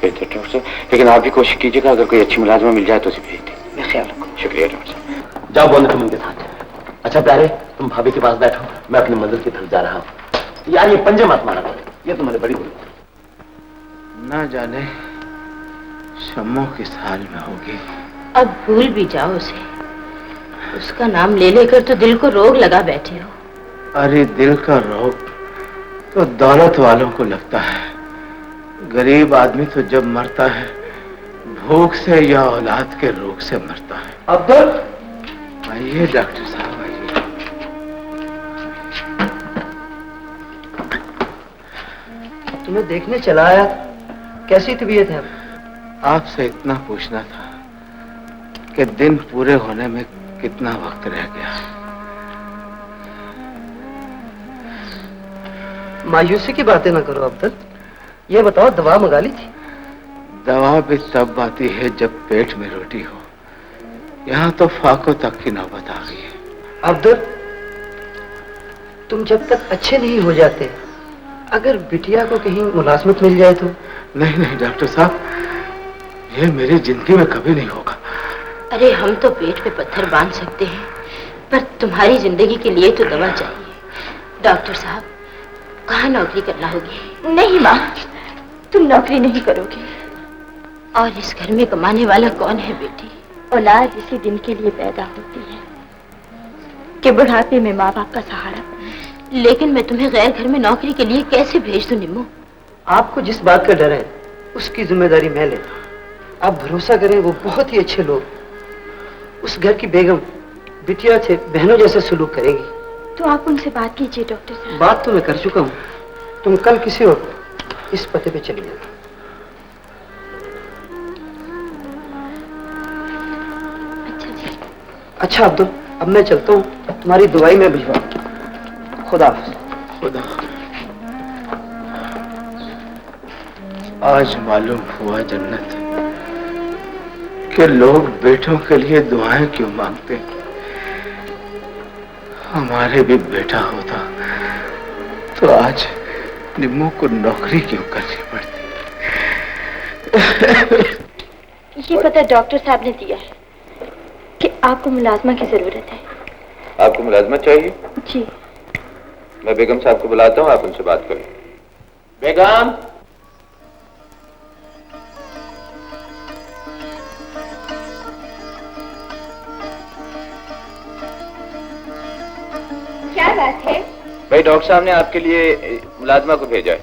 बेहतर डॉक्टर साहब, लेकिन आप भी कोशिश कीजिएगा, अगर कोई अच्छी मुलाजमा मिल जाए तो उसे भेज दें। मैं ख्याल रखूँ। शुक्रिया डॉक्टर साहब। जाओ बोलो तुम उनके साथ। अच्छा प्यारे, तुम भाभी के पास बैठो, मैं अपनी मंजिल की तरफ जा रहा हूँ। यार ये पंजे मत मारा करो, ये तुम्हारी बड़ी भूल। ना जाने शम्मो किस हाल में होगी। अब भूल भी जाओ उसे, उसका नाम ले लेकर तो दिल को रोग लगा बैठे हो। अरे दिल का रोग तो दौलत वालों को लगता है, गरीब आदमी तो जब मरता है भूख से या औलाद के रोग से मरता है। अब्दुल, आइए डॉक्टर साहब आइए। तुम्हें देखने चला आया, कैसी तबीयत है? आपसे इतना पूछना था कि दिन पूरे होने में कितना वक्त रह गया। मायूसी की बातें ना करो अब्दुल, ये बताओ दवा मंगा ली थी? दवा भी तब आती है जब पेट में रोटी हो, यहाँ तो फाकों तक की नौबत आ गई है। अब्दुल, तुम जब तक अच्छे नहीं हो जाते, अगर बिटिया को कहीं मुलाजमत मिल जाए तो? नहीं नहीं डॉक्टर साहब, ये मेरी जिंदगी में कभी नहीं होगा। अरे हम तो पेट पे पत्थर बांध सकते हैं, पर तुम्हारी जिंदगी के लिए तो दवा चाहिए। डॉक्टर साहब, कहाँ नौकरी करना होगी? नहीं माँ, तुम नौकरी नहीं करोगी। और इस घर में कमाने वाला कौन है बेटी? औलाद इसी दिन के लिए पैदा होती है कि बुढ़ापे में माँ बाप का सहारा बने। लेकिन मैं तुम्हें गैर घर में नौकरी के लिए कैसे भेज दूं निम्मो? आपको जिस बात का डर है उसकी जिम्मेदारी मैं लेता हूँ। आप भरोसा करें, वो बहुत ही अच्छे लोग, उस घर की बेगम बिटिया से बहनों जैसे सलूक करेगी। तो आप उनसे बात कीजिए डॉक्टर साहब। बात तो मैं कर चुका हूँ, तुम कल किसी वक्त इस पते पे चली जाना। अच्छा अब्दुल, अब मैं चलता हूँ, तुम्हारी दवाई में भिजवा। खुदा हाफिज। खुदा। आज मालूम हुआ जन्नत कि लोग बेटों के लिए दुआएं क्यों मांगते हैं। हमारे भी बेटा होता तो आज निम्मो को नौकरी क्यों करनी पड़ती। ये पता डॉक्टर साहब ने दिया है कि आपको मुलाजमा की जरूरत है। आपको मुलाजमा चाहिए? जी। मैं बेगम साहब को बुलाता हूँ, आप उनसे बात करें। बेगम, क्या बात है? भाई डॉक्टर साहब ने आपके लिए मुलाजमा को भेजा है।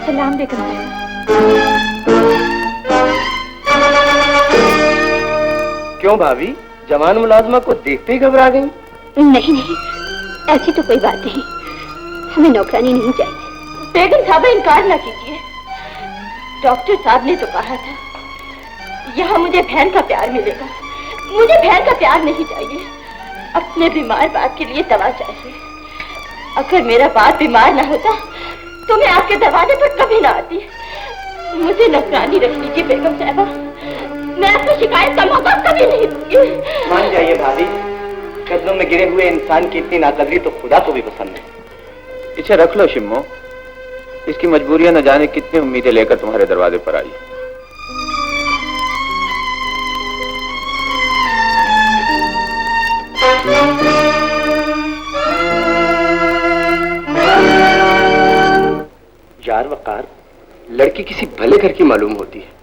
सलाम बेगम साहब। क्यों भाभी, जवान मुलाजमा को देखते ही घबरा गई? नहीं नहीं, ऐसी तो कोई बात नहीं, हमें नौकरानी नहीं चाहिए। बेगम साहब इनकार ना कीजिए, डॉक्टर साहब ने तो कहा था यहाँ मुझे बहन का प्यार मिलेगा। मुझे बहन का प्यार नहीं चाहिए, अपने बीमार बाप के लिए दवा चाहिए। अगर मेरा बाप बीमार ना होता तो मैं आपके दरवाजे पर कभी ना आती। मुझे नौकरानी रख लीजिए बेगम साहबा, मैं आपको शिकायत का मौका कभी नहीं दूंगी। मान जाइए भाभी, कदमों में गिरे हुए इंसान की इतनी नाकदरी तो खुदा को भी पसंद है। इसे रख लो शिम्मो, इसकी मजबूरियां न जाने कितनी उम्मीदें लेकर तुम्हारे दरवाजे पर आई। यार वकार, लड़की किसी भले घर की मालूम होती है।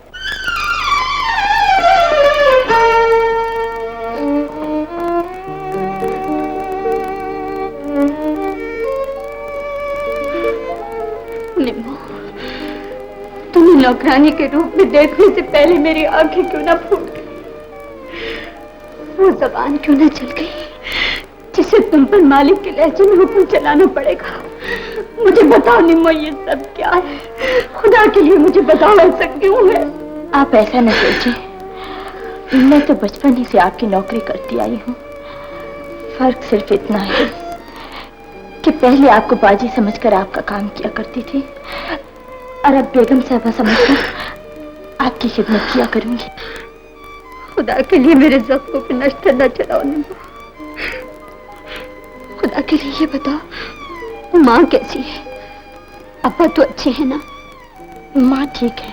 निम्मो, तुम्हें नौकरानी के रूप में देखने से पहले मेरी आंखें क्यों ना फूट गई, वो जबान क्यों ना चल गई जिसे तुम पर मालिक के लहजे में हुक्म चलाना पड़ेगा। मुझे बताओ निम्मो, ये सब क्या है? खुदा के लिए मुझे बताओ, ऐसा क्यों है? आप ऐसा न सोचिए, मैं तो बचपन ही से आपकी नौकरी करती आई हूँ। फर्क सिर्फ इतना है कि पहले आपको बाजी समझकर आपका काम किया करती थी और अब बेगम साहबा समझकर आपकी खिदमत किया करूंगी। खुदा के लिए मेरे जख्मों पे नश्तर न चलाओ निम्मो। खुदा के लिए ये बताओ, माँ कैसी है? अब्बा तो अच्छे हैं ना? माँ ठीक है,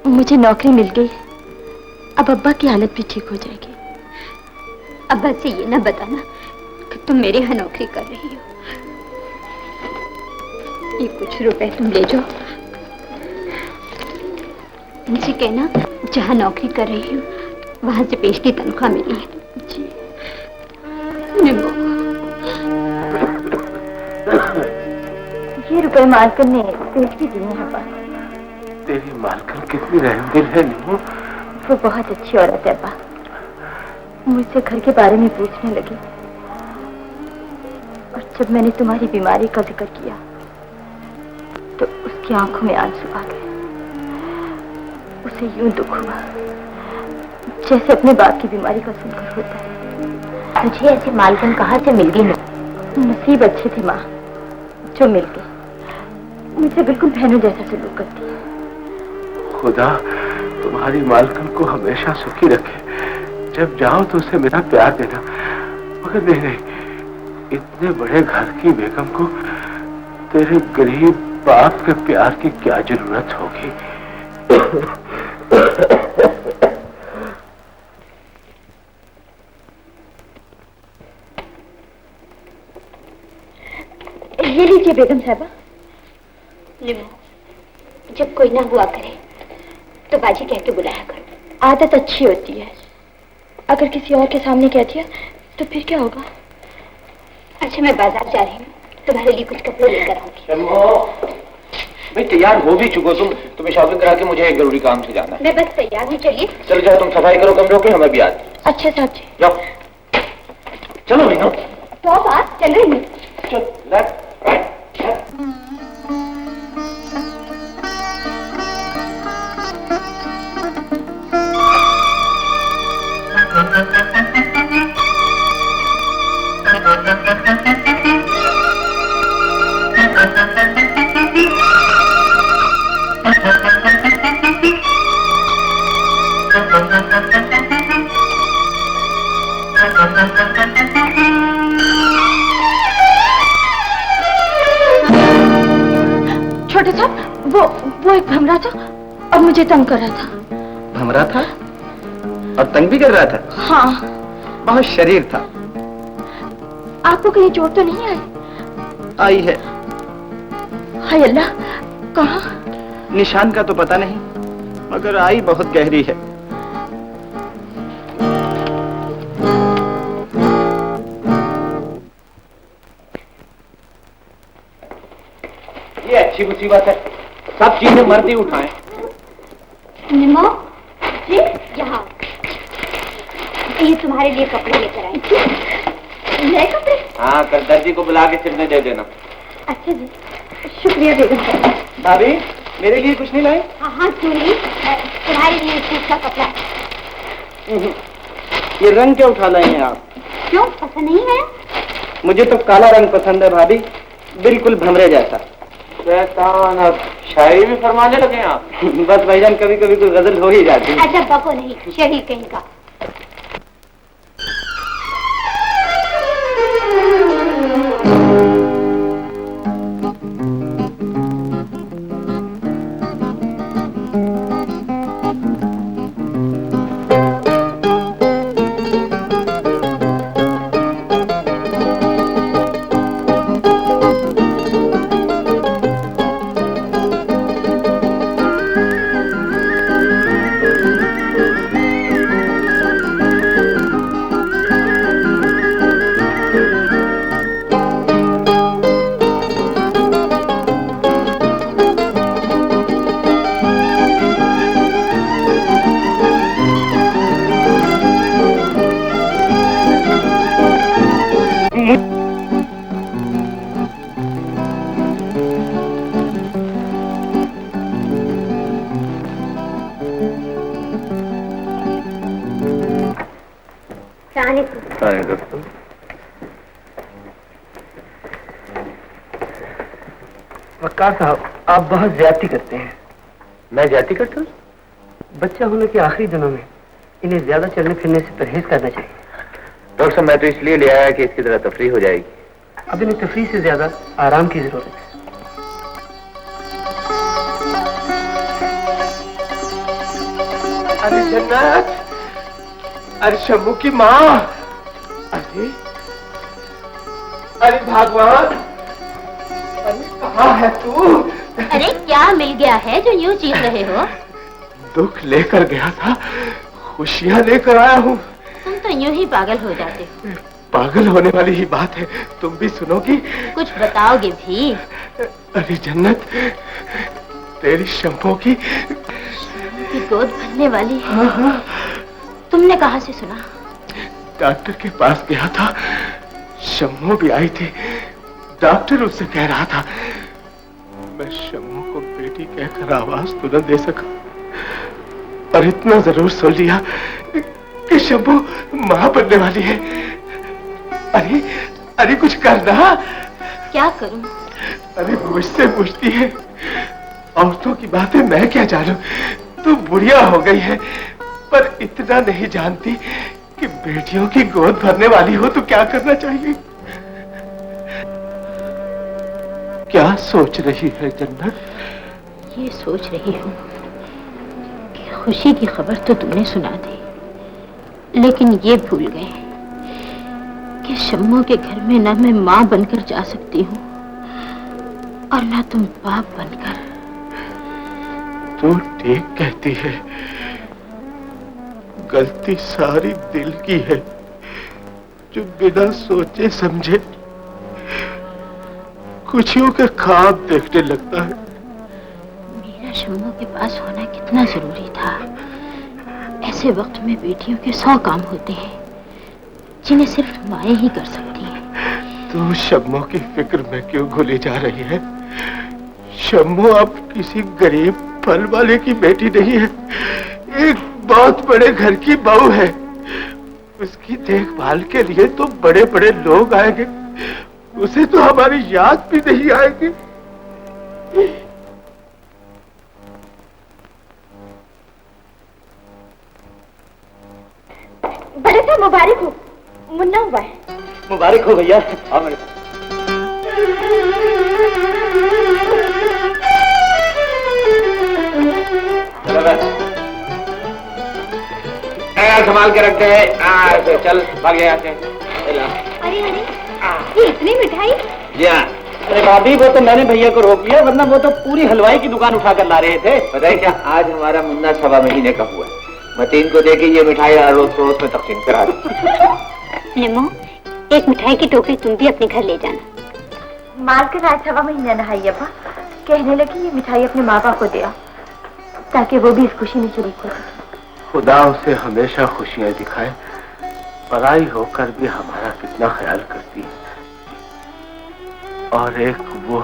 मुझे नौकरी मिल गई, अब अब्बा की हालत भी ठीक हो जाएगी। अब्बा से ये ना बताना कि तुम मेरे यहाँ नौकरी कर रही हो। ये कुछ रुपए तुम ले जाओ, इनसे कहना जहाँ नौकरी कर रही हो वहां से पेशगी तनख्वाह मिली है। जी निम्मो, ये रुपए मालकन ने पेशगी दी है अब्बा। तेरी मालकन कितनी रहमदिल है निम्मो। वो बहुत अच्छी औरत है अब्बा, मुझसे घर के बारे में पूछने लगी और जब मैंने तुम्हारी बीमारी का जिक्र किया तो उसकी आंखों में आंसू आ गए। उसे यूं दुख हुआ जैसे अपने बाप की बीमारी का सुनकर होता है। तुझे ऐसे मालकन कहाँ से मिल गई? नसीब अच्छे थे माँ जो मिल गए। मुझे बिल्कुल बहनों जैसा सलूक करती है। खुदा तुम्हारी मालकन को हमेशा सुखी रखे। जब जाओ तो उसे मेरा प्यार देना। मगर नहीं, इतने बड़े घर की बेगम को तेरे गरीब बाप के प्यार की क्या जरूरत होगी? ये लीजिए बेगम साहबा। जब कोई ना हुआ करे तो बाजी कह के बुलाया कर। आदत अच्छी होती है, अगर किसी और के सामने कह दिया तो फिर क्या होगा? अच्छा मैं बाजार जा रही हूँ, तुम्हारे लिए कुछ कपड़े लेकर आऊंगी। भाई तैयार हो भी चुको तुम, तुम्हें शॉपिंग करा के मुझे एक जरूरी काम से जाना है। मैं बस तैयार हूँ, चलिए। चलो जाओ, तुम सफाई करो कमरों की, हमें भी आती। अच्छा साहब जी। जाओ चलो मीनू। तो बात चल रही है। चल लेफ्ट राइट। एक भमरा था और मुझे तंग कर रहा था। भमरा था और तंग भी कर रहा था? हाँ। बहुत शरीर था। आपको कहीं चोट तो नहीं आई? आई है। हाय अल्लाह, कहाँ? निशान का तो पता नहीं, मगर आई बहुत गहरी है। ये अच्छी मुसीबत है, सब चीजें मर्द ही उठाएं। निमो जी, यहाँ ये तुम्हारे लिए कपड़े लेकर आई। नए कपड़े? हाँ, कल दर्जी को बुला के सिलने दे देना। अच्छा जी, शुक्रिया बेगम साहब। भाभी, मेरे लिए कुछ नहीं लाए? हाँ क्यों नहीं, तुम्हारे लिए सूट का कपड़ा। ये रंग क्या उठा लाए हैं आप? क्यों, पसंद नहीं है? मुझे तो काला रंग पसंद है भाभी, बिल्कुल भमरे जैसा। शैतान, अब शायरी भी फरमाने लगे आप। बस भाईजान, कभी कभी कोई गजल हो ही जाती है। अच्छा बको नहीं, शहीद कहीं का। वक़ार साहब, आप बहुत ज्यादती करते हैं। मैं ज्यादती करता हूँ? बच्चा होने के आखिरी दिनों में इन्हें ज्यादा चलने फिरने से परहेज करना चाहिए। डॉक्टर साहब, मैं तो इसलिए ले आया कि इसकी तरह तफरीह हो जाएगी। अब इन्हें तफरीह से ज्यादा आराम की जरूरत है। अरे जन्नत, अरे शम्मू की माँ, अरे भगवान, अरे कहाँ है तू? अरे क्या मिल गया है जो यूं चीख रहे हो? दुख लेकर गया था, खुशियाँ लेकर आया हूँ। तुम तो यूं ही पागल हो जाते हो। पागल होने वाली ही बात है, तुम भी सुनोगी? कुछ बताओगे भी? अरे जन्नत, तेरी शम्मू की गोद भरने वाली है। हाँ हाँ। तुमने कहाँ से सुना? डॉक्टर के पास गया था, शम्मू भी आई थी। डॉक्टर उससे कह रहा था, मैं शम्मू को बेटी कहकर आवाज तो न दे सका, और इतना जरूर सुन लिया कि शम्मू मां बनने वाली है। अरे अरे कुछ करना। क्या करूं? अरे मुझसे पूछती है, औरतों की बातें मैं क्या जानूं। तू बुढ़िया हो गई है, पर इतना नहीं जानती कि बेटियों की गोद भरने वाली हो तो क्या करना चाहिए। क्या सोच रही है जन्नत? ये सोच रही हूँ कि खुशी की खबर तो तुमने सुना दी, लेकिन ये भूल गए कि शम्मू के घर में ना मैं माँ बनकर जा सकती हूँ और ना तुम बाप बनकर। तू ठीक कहती है, गलती सारी दिल की है जो बिना सोचे समझे खुशियों के ख्वाब देखने लगता है। मेरा शम्मू के पास होना कितना जरूरी था। ऐसे वक्त में बेटियों के 100 काम होते हैं जिन्हें सिर्फ माएं ही कर सकती हैं। तू शम्मू की फिक्र में क्यों घुली जा रही है? शम्मू अब किसी गरीब फल वाले की बेटी नहीं है, एक बहुत बड़े घर की बहू है। उसकी देखभाल के लिए तो बड़े बड़े लोग आएंगे, उसे तो हमारी याद भी नहीं आएगी। बड़े साहब मुबारक हो, मुन्ना हुआ है। मुबारक हो भैया, आओ मेरे पास। संभाल के रखते हैं। चल भाग यहाँ से। अरे ये इतनी मिठाई? जी हाँ। अरे भाभी वो तो मैंने भैया को रोक लिया, वरना वो तो पूरी हलवाई की दुकान उठा कर ला रहे थे। पता है क्या, आज हमारा मुन्ना 1.25 महीने का हुआ है। मतीन को देके ये मिठाई अड़ोस पड़ोस में तकसीम करा दी। निमो, एक मिठाई की टोकरी तुम भी अपने घर ले जाना। मालकर आज 1.25 महीना नहाई अब्बा, कहने लगी ये मिठाई अपने माँ बाप को दिया ताकि वो भी इस खुशी में शरीक हो सके। खुदा उसे हमेशा खुशियां दिखाए, पराई होकर भी हमारा कितना ख्याल करती है। और एक वो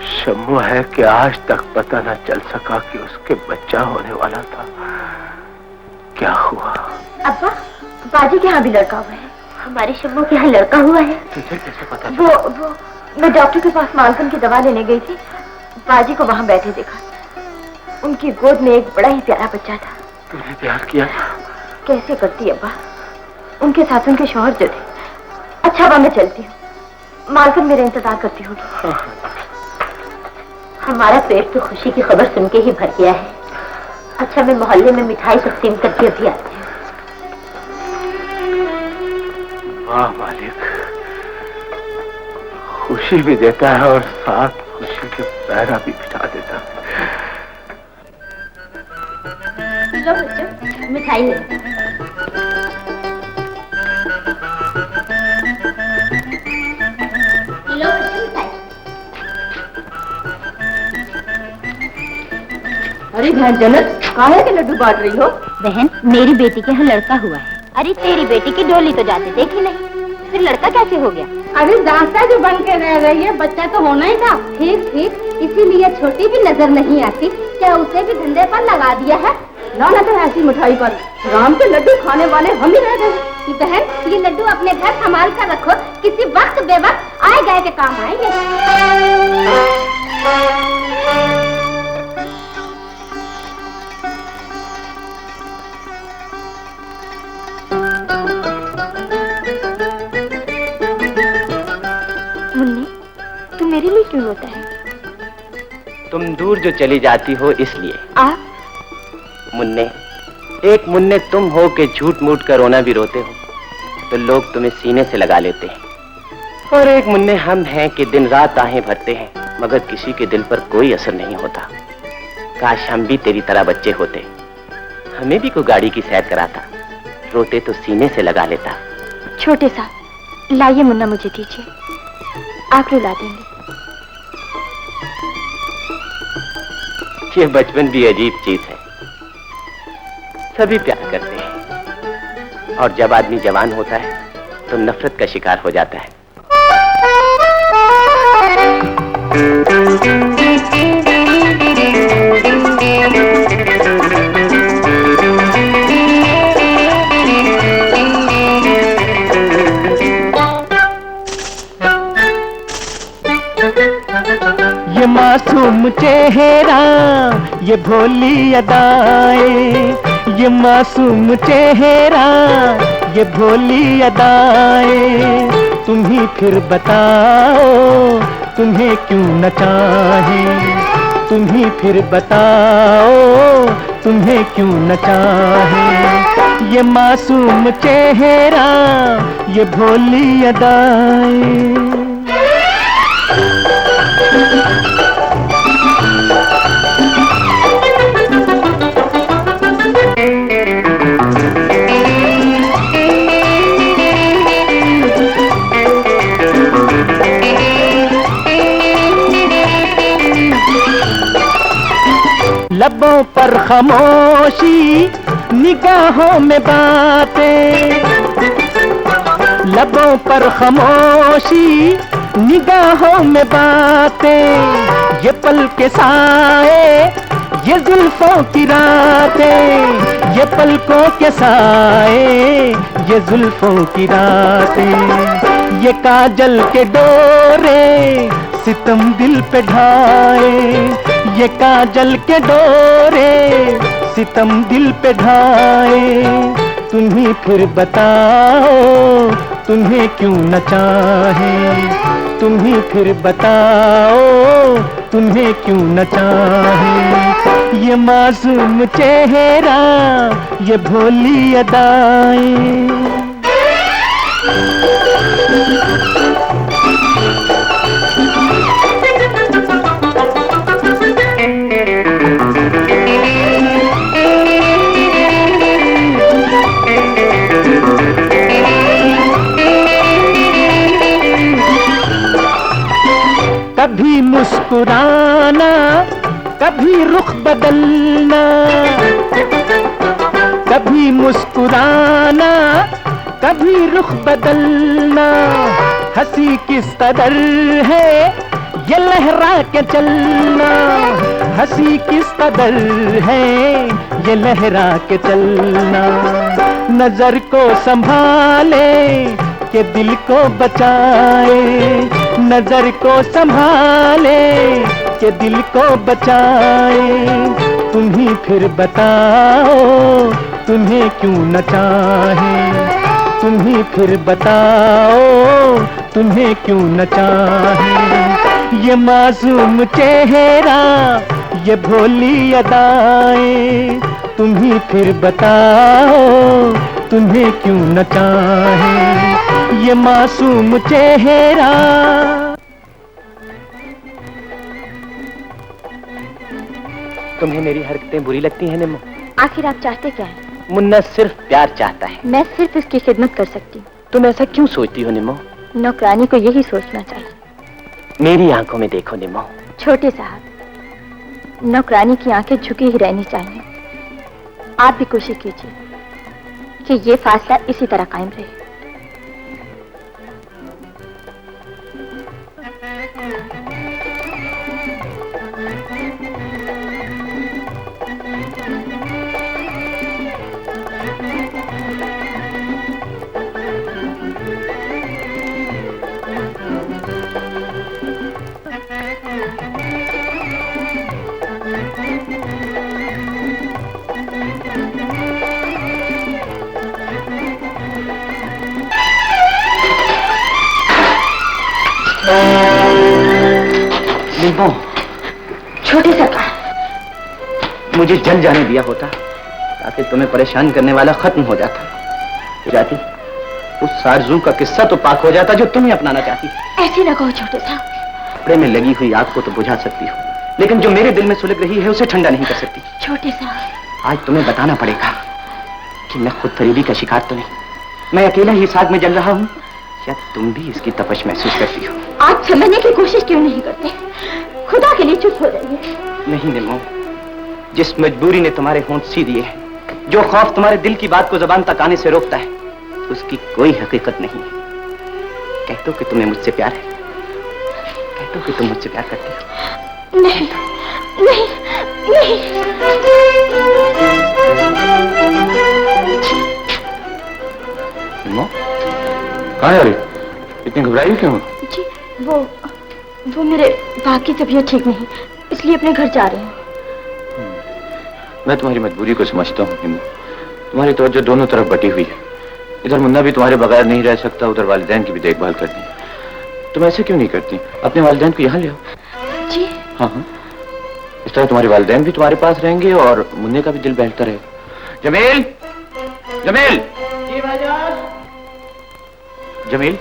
शम्मू है कि आज तक पता न चल सका कि उसके बच्चा होने वाला था। क्या हुआ? अब्बा, बाजी के यहाँ भी लड़का हुआ है। हमारे शम्मू के यहाँ लड़का हुआ है? तुझे कैसे पता? वो मैं डॉक्टर के पास मालकन की दवा लेने गई थी, बाजी को वहाँ बैठे देखा। उनकी गोद में एक बड़ा ही प्यारा बच्चा था। तूने प्यार किया? कैसे करती अब्बा, उनके साथ उनके शौहर जो थे। अच्छा अब्बा मैं चलती हूँ, मालकन मेरा इंतजार करती होगी। हमारा पेट तो खुशी की खबर सुन के ही भर गया है। अच्छा मैं मोहल्ले में मिठाई तकसीम करके अभी आती हूँ। वाह मालिक, खुशी भी देता है और साथ खुशी के पैरा भी बिठा देता है। लो बच्चों, मिठाई ले। लो बच्चों मिठाई। अरे बहन जन्नत, काहे के लड्डू बांट रही हो? बहन, मेरी बेटी के यहाँ लड़का हुआ है। अरे तेरी बेटी की डोली तो जाते देखी नहीं, फिर लड़का कैसे हो गया? अरे दांता जो बन के रह रही है, बच्चा तो होना ही था। ठीक ठीक, इसीलिए छोटी भी नजर नहीं आती। क्या उसे भी धंधे पर लगा दिया है? ना तो ऐसी मिठाई पर राम के लड्डू खाने वाले हम ही रह गए। बहन, ये लड्डू अपने घर संभाल कर रखो, किसी वक्त बेवक्त आए गए के काम आएंगे। मुन्नी, तू मेरे लिए क्यों रोता है? तुम दूर जो चली जाती हो इसलिए। आप? मुन्ने, एक मुन्ने तुम हो के झूठ मूठ कर रोना भी रोते हो तो लोग तुम्हें सीने से लगा लेते हैं। और एक मुन्ने हम हैं कि दिन रात आहें भरते हैं मगर किसी के दिल पर कोई असर नहीं होता। काश हम भी तेरी तरह बच्चे होते, हमें भी कोई गाड़ी की सैर कराता, रोते तो सीने से लगा लेता। छोटे साहब, लाइए मुन्ना मुझे दीजिए, आप रुला देंगे। ये बचपन भी अजीब चीज है, सभी प्यार करते हैं और जब आदमी जवान होता है तो नफरत का शिकार हो जाता है। ये मासूम चेहरा, ये भोली अदाएं, ये मासूम चेहरा, ये भोली अदाएं, तुम ही फिर बताओ तुम्हें क्यों न चाहे, तुम ही फिर बताओ तुम्हें क्यों न चाहे। ये मासूम चेहरा, ये भोली अदाएं। लबों पर खामोशी, निगाहों में बातें, लबों पर खामोशी, निगाहों में बातें, ये पल के साए, ये जुल्फों की रातें, ये पलकों के साए, ये जुल्फों की रातें, ये काजल के डोरे सितम दिल पे ढाए, ये काजल के डोरे सितम दिल पे ढाए, तुम ही फिर बताओ तुम्हें क्यों न चाहे, तुम ही फिर बताओ तुम्हें क्यों न चाहे। ये मासूम चेहरा, ये भोली अदाएं। कभी मुस्कुराना, कभी रुख बदलना, कभी मुस्कुराना, कभी रुख बदलना। हंसी किस कदर है ये लहरा के चलना, हंसी किस कदर है ये लहरा के चलना। नजर को संभाले के दिल को बचाए, नजर को संभाले के दिल को बचाए। तुम ही फिर बताओ तुम्हें क्यों न चाहे, तुम ही फिर बताओ तुम्हें क्यों न चाहे। ये मासूम चेहरा, ये भोली अदाएं, तुम ही फिर बताओ तुम्हें क्यों न चाहे। ये मासूम चेहरा। तुम्हें मेरी हरकतें बुरी लगती हैं निम्मो? आखिर आप चाहते क्या हैं? मुन्ना सिर्फ प्यार चाहता है। मैं सिर्फ उसकी खिदमत कर सकती हूँ। तुम ऐसा क्यों सोचती हो निम्मो? नौकरानी को यही सोचना चाहिए। मेरी आंखों में देखो निम्मो। छोटे साहब, नौकरानी की आंखें झुकी ही रहनी चाहिए। आप भी कोशिश कीजिए कि ये फासला इसी तरह कायम रहे। निम्मो, छोटे सरकार, मुझे जल जाने दिया होता ताकि तुम्हें परेशान करने वाला खत्म हो जाता। जाती उस सारजू का किस्सा तो पाक हो जाता जो तुम्हें अपनाना चाहती। ऐसे न कहो छोटे साहब। कपड़े में लगी हुई आग को तो बुझा सकती हो, लेकिन जो मेरे दिल में सुलग रही है उसे ठंडा नहीं कर सकती। छोटे साहब, आज तुम्हें बताना पड़ेगा कि मैं खुद फरीबी का शिकार तो नहीं, मैं अकेला ही इस आग में जल रहा हूँ। क्या तुम भी इसकी तपश महसूस करती हो? आप समझने की कोशिश क्यों नहीं करते? खुदा के लिए चुप हो रही है। नहीं निम्मो, जिस मजबूरी ने तुम्हारे होंठ सी दिए हैं, जो खौफ तुम्हारे दिल की बात को जुबान तक आने से रोकता है, उसकी कोई हकीकत नहीं है। कह दो कि तुम्हें मुझसे प्यार है, कह दो कि तुम मुझसे प्यार करती हो। नहीं, नहीं, नहीं। निम्मो, कहाँ है? इतनी घबराई क्यों? जी, वो मेरे बाप की तबीयत ठीक नहीं, इसलिए अपने घर जा रहे हैं। मैं तुम्हारी मजबूरी को समझता हूँ निम्मो। तुम्हारी तवज्जो दोनों तरफ बटी हुई है। इधर मुन्ना भी तुम्हारे बगैर नहीं रह सकता, उधर वालिदैन की भी देखभाल करनी है। तुम ऐसे क्यों नहीं करती? अपने वालिदैन को यहाँ ले आओ। जी हाँ हाँ, इस तरह तुम्हारे वालिदैन भी तुम्हारे पास रहेंगे और मुन्ने का भी दिल बहलता रहेगा। जमील, जमील। जी भाईजान। जमील।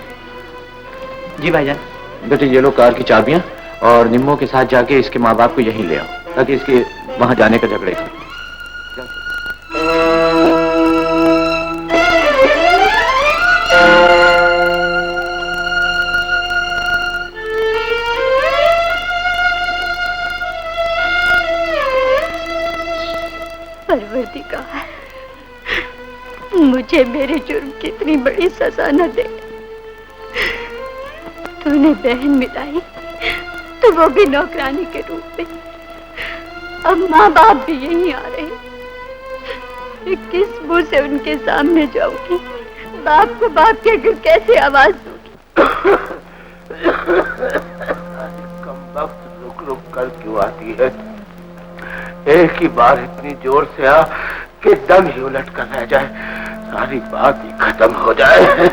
जी भाईजान। बेटे ये लो कार की चाबियां, और निम्मो के साथ जाके इसके माँ बाप को यहीं ले आओ ताकि इसके वहां जाने का झगड़े थे। परवरदिगार, मुझे मेरे जुर्म की इतनी बड़ी सजा न दे। तूने बहन मिलाई तो वो भी नौकरानी के रूप में। अब माँ बाप भी यहीं आ रहे हैं। मैं किस मुंह से उनके सामने जाऊंगी? बाप को बाप के आगे कैसे आवाज दूंगी? कम वक्त रुक रुक कर क्यों आती है? एक ही बार इतनी जोर से आ कि दम ही उलट कर रह जाए, सारी बात ही खत्म हो जाए।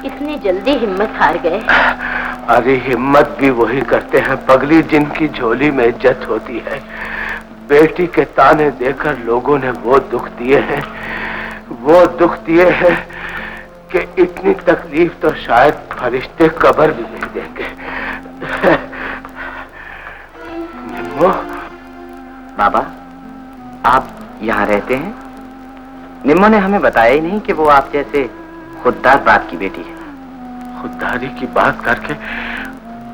इतनी जल्दी हिम्मत हार गए? अरे हिम्मत भी वही करते हैं पगली जिनकी झोली में इज्जत होती है। बेटी के ताने देकर लोगों ने वो दुख दिए हैं कि इतनी तकलीफ तो शायद फरिश्ते कब्र भी नहीं देंगे। निम्मो, बाबा आप यहाँ रहते हैं? निम्मो ने हमें बताया ही नहीं कि वो आप जैसे खुददार बाप की बेटी है। खुददारी की बात करके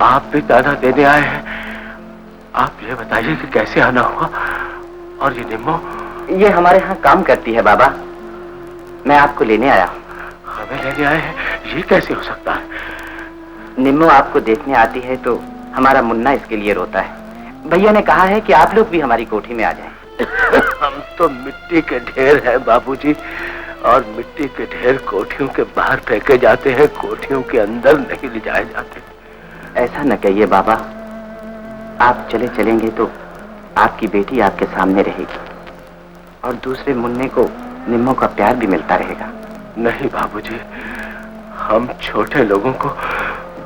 आप भी दादा देने आए हैं। आप ये बताइए कि कैसे आना हुआ। और ये निम्मो? ये हमारे यहाँ काम करती है बाबा। मैं आपको लेने आया हूँ। हमें लेने आए हैं? ये कैसे हो सकता है? निम्मो आपको देखने आती है तो हमारा मुन्ना इसके लिए रोता है। भैया ने कहा है कि आप लोग भी हमारी कोठी में आ जाएं। हम तो मिट्टी के ढेर हैं बाबूजी, और मिट्टी के ढेर कोठियों के बाहर फेंके जाते हैं, कोठियों के अंदर नहीं ले जाए जाते। ऐसा न कहिए बाबा, आप चले चलेंगे तो आपकी बेटी आपके सामने रहेगी और दूसरे मुन्ने को निम्मो का प्यार भी मिलता रहेगा। नहीं बाबूजी, हम छोटे लोगों को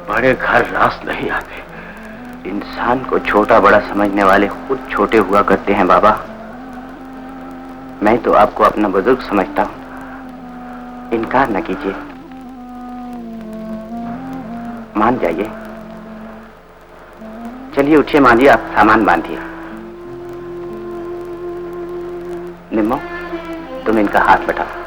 बड़े घर रास नहीं आते। इंसान को छोटा बड़ा समझने वाले खुद छोटे हुआ करते हैं बाबा। मैं तो आपको अपना बुजुर्ग समझता हूँ, इनकार न कीजिए, मान जाइए। चलिए उठिए, मानिए, आप सामान बांधिए। निम्मो, तुम इनका हाथ बटाओ।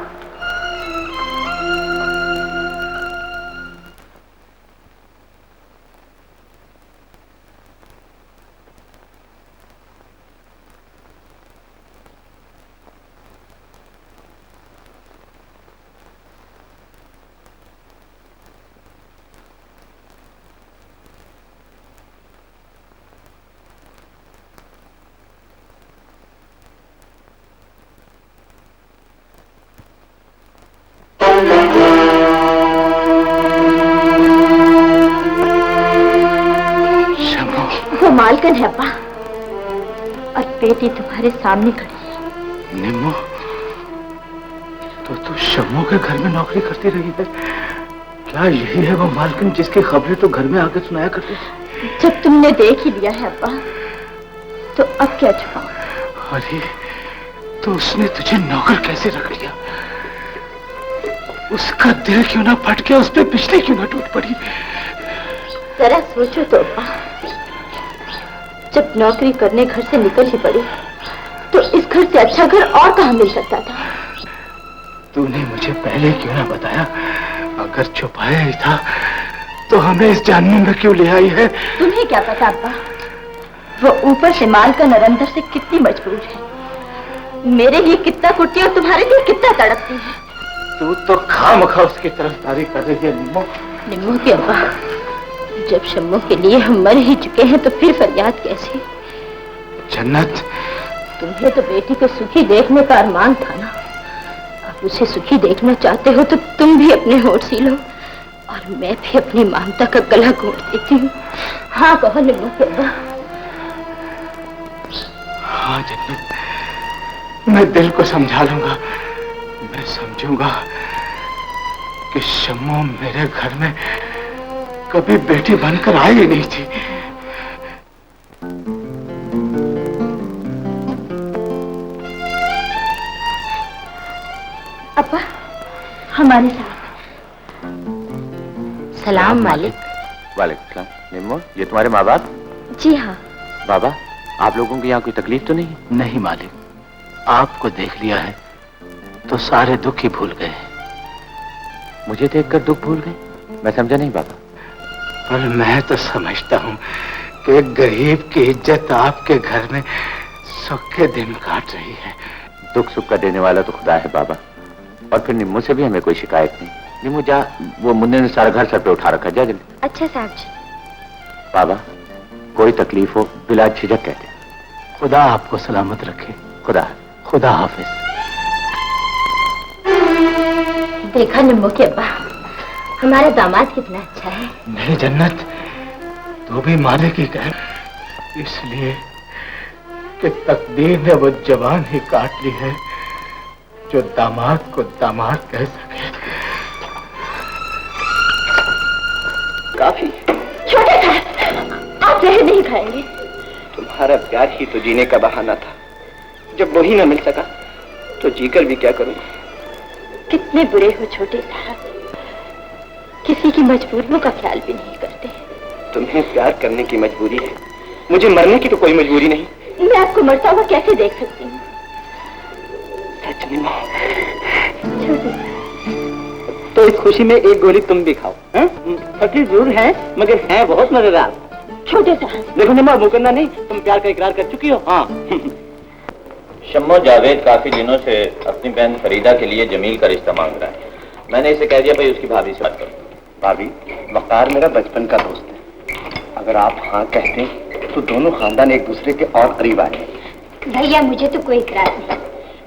मालकन है अब्बा, और बेटी तुम्हारे सामने खड़ी है। निम्मो, तो तू शम्मो के घर में नौकरी करती रही है? क्या यही है वो मालकिन जिसकी खबरें तो घर में आकर सुनाया करती? जब तुमने देख ही लिया है अब्बा, तो अब क्या छुपाओ? अरे, तो उसने तुझे नौकर कैसे रख लिया? उसका दिल क्यों ना फट गया, उस पर बिजली क्यों ना टूट पड़ी? जरा सोचो तो अब्बा, जब नौकरी करने घर से निकल ही पड़ी तो इस घर से अच्छा घर और कहाँ मिल सकता था? तूने मुझे पहले क्यों ना बताया? अगर छुपाया ही था तो हमें इस जानने में क्यों ले आई है? तुम्हें क्या पता अब्बा, वो ऊपर से मालकन और अंदर से कितनी मजबूर है। मेरे लिए कितना कुटती और तुम्हारे लिए कितना तड़पती है। तू तो खामखा उसकी तरफदारी कर रही है निम्मो। निम्मो के अब्बा, जब शम्मो के लिए हम मर ही चुके हैं तो फिर फरियाद कैसे? जन्नत, तुम्हें तो बेटी को सुखी देखने का अरमान था ना। अब उसे सुखी देखना चाहते हो तो तुम भी अपने होठ सी लो और मैं भी अपनी ममता का गला घोट देती हूँ। हाँ कहो निम्मो के अब्बा। हाँ जन्नत, मैं दिल को समझा लूंगा। मैं समझूंगा कि शम्मो मेरे घर में कभी बेटी बनकर आई ही नहीं थी। अब्बा, हमारे साथ। सलाम मालिक। वालेकुम सलाम। निम्मो, ये तुम्हारे माँ बाप? जी हाँ। बाबा, आप लोगों की यहाँ कोई तकलीफ तो नहीं? नहीं मालिक, आपको देख लिया है तो सारे दुख ही भूल गए। मुझे देखकर दुख भूल गए? मैं समझा नहीं बाबा। पर मैं तो समझता हूँ कि एक गरीब की इज्जत आपके घर में सुख के दिन काट रही है। दुख सुख का देने वाला तो खुदा है बाबा, और फिर निम्मो से भी हमें कोई शिकायत नहीं। निम्मो जा, वो मुन्ने ने सारा घर सर पे उठा रखा, जा जल्दी। अच्छा साहब जी। बाबा, कोई तकलीफ हो बिला झिझक कहते। खुदा आपको सलामत रखे। खुदा खुदा हाफिज। देखा निम्मो के अब्बा, हमारा दामाद कितना अच्छा है। नहीं जन्नत, तू भी माने की कह, इसलिए कि तकदीर ने वो जवान ही काट ली है जो दामाद को दामाद कह सके। काफी छोटे साहब, आप जहर नहीं खाएंगे? तुम्हारा प्यार ही तो जीने का बहाना था। जब वही ना मिल सका तो जीकर भी क्या करूं? कितने बुरे हो छोटे साहब, किसी की मजबूरियों का ख्याल भी नहीं करते। तुम्हें प्यार करने की मजबूरी है, मुझे मरने की तो कोई मजबूरी नहीं। मैं आपको मरता हुआ कैसे देख सकती हूँ? सच नहीं। तो इस खुशी में एक गोली तुम भी खाओ। फकीर जरूर है मगर है बहुत मजेदार। छोटे साहब देखो निम्मा, मुकरना नहीं, तुम प्यार का इकरार कर चुकी हो। हाँ। शम्मो जावेद काफी दिनों से अपनी बहन फरीदा के लिए जमील का रिश्ता मांग रहा है। मैंने इसे कह दिया भाई उसकी भाभी से बात करो। भाभी, वकार मेरा बचपन का दोस्त है। अगर आप हाँ कहते तो दोनों खानदान एक दूसरे के और करीब आए। भैया मुझे तो कोई इकरार नहीं,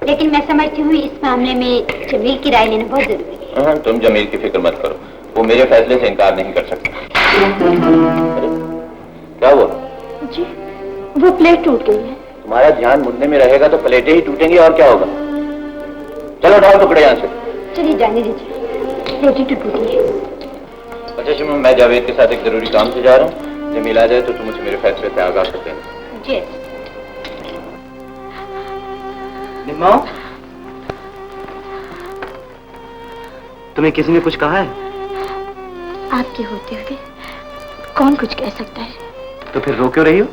लेकिन मैं समझती हूँ इस मामले में जमील की राय लेना बहुत जरूरी है। तुम जमील की फिक्र मत करो, वो मेरे फैसले से इनकार नहीं कर सकता। क्या हुआ? जी, वो प्लेट टूट गई है। तुम्हारा ध्यान मुन्ने में रहेगा तो प्लेटें ही टूटेंगी और क्या होगा। चलो उठाओ टुकड़े यहाँ से। चलिए जाने दीजिए, प्लेटें तो टूटी है। अच्छा शिमो, मैं जावेद के साथ एक जरूरी काम से जा रहा हूँ, जमील आ जाए तो तुम मुझे मेरे फैसले से आगाह कर देना। जी। निम्मा, तुम्हें किसी ने कुछ कहा है? आपके होते हुए कौन कुछ कह सकता है? तो फिर रो क्यों रही हो?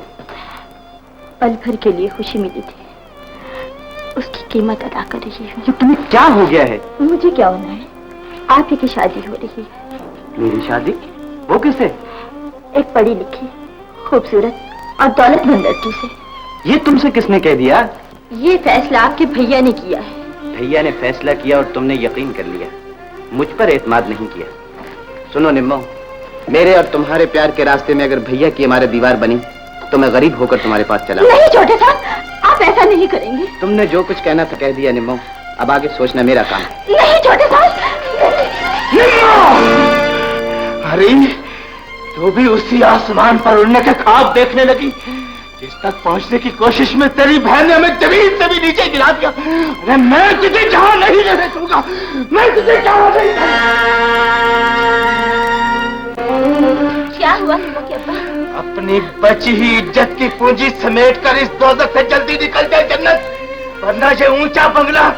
पल भर के लिए खुशी मिली थी, उसकी कीमत अदा कर रही हूँ। तुम्हें क्या हो गया है? मुझे क्या होना है, आप ही की शादी हो रही है। मेरी शादी? वो किससे? एक पढ़ी लिखी, खूबसूरत और दौलतमंद लड़की से। ये तुमसे किसने कह दिया? ये फैसला आपके भैया ने किया है। भैया ने फैसला किया और तुमने यकीन कर लिया, मुझ पर एतमाद नहीं किया। सुनो निम्मो, मेरे और तुम्हारे प्यार के रास्ते में अगर भैया की हमारे दीवार बनी तो मैं गरीब होकर तुम्हारे पास चला। नहीं छोटे साहब, आप ऐसा नहीं करेंगे। तुमने जो कुछ कहना था कह दिया निम्मो, अब आगे सोचना मेरा काम है। नहीं छोटे साहब। अरे तू भी उसी आसमान पर उड़ने के ख्वाब देखने लगी जिस तक पहुंचने की कोशिश में तेरी बहन ने हमें जमीन से भी नीचे गिरा दिया। अरे मैं तुझे जहां नहीं रहने दूंगा, मैं तुझे जहां नहीं। क्या हुआ? अपनी बची ही इज्जत की पूंजी समेट कर इस दोज़ख से जल्दी निकल जाए जन्नत, वरना ये ऊंचा बंगला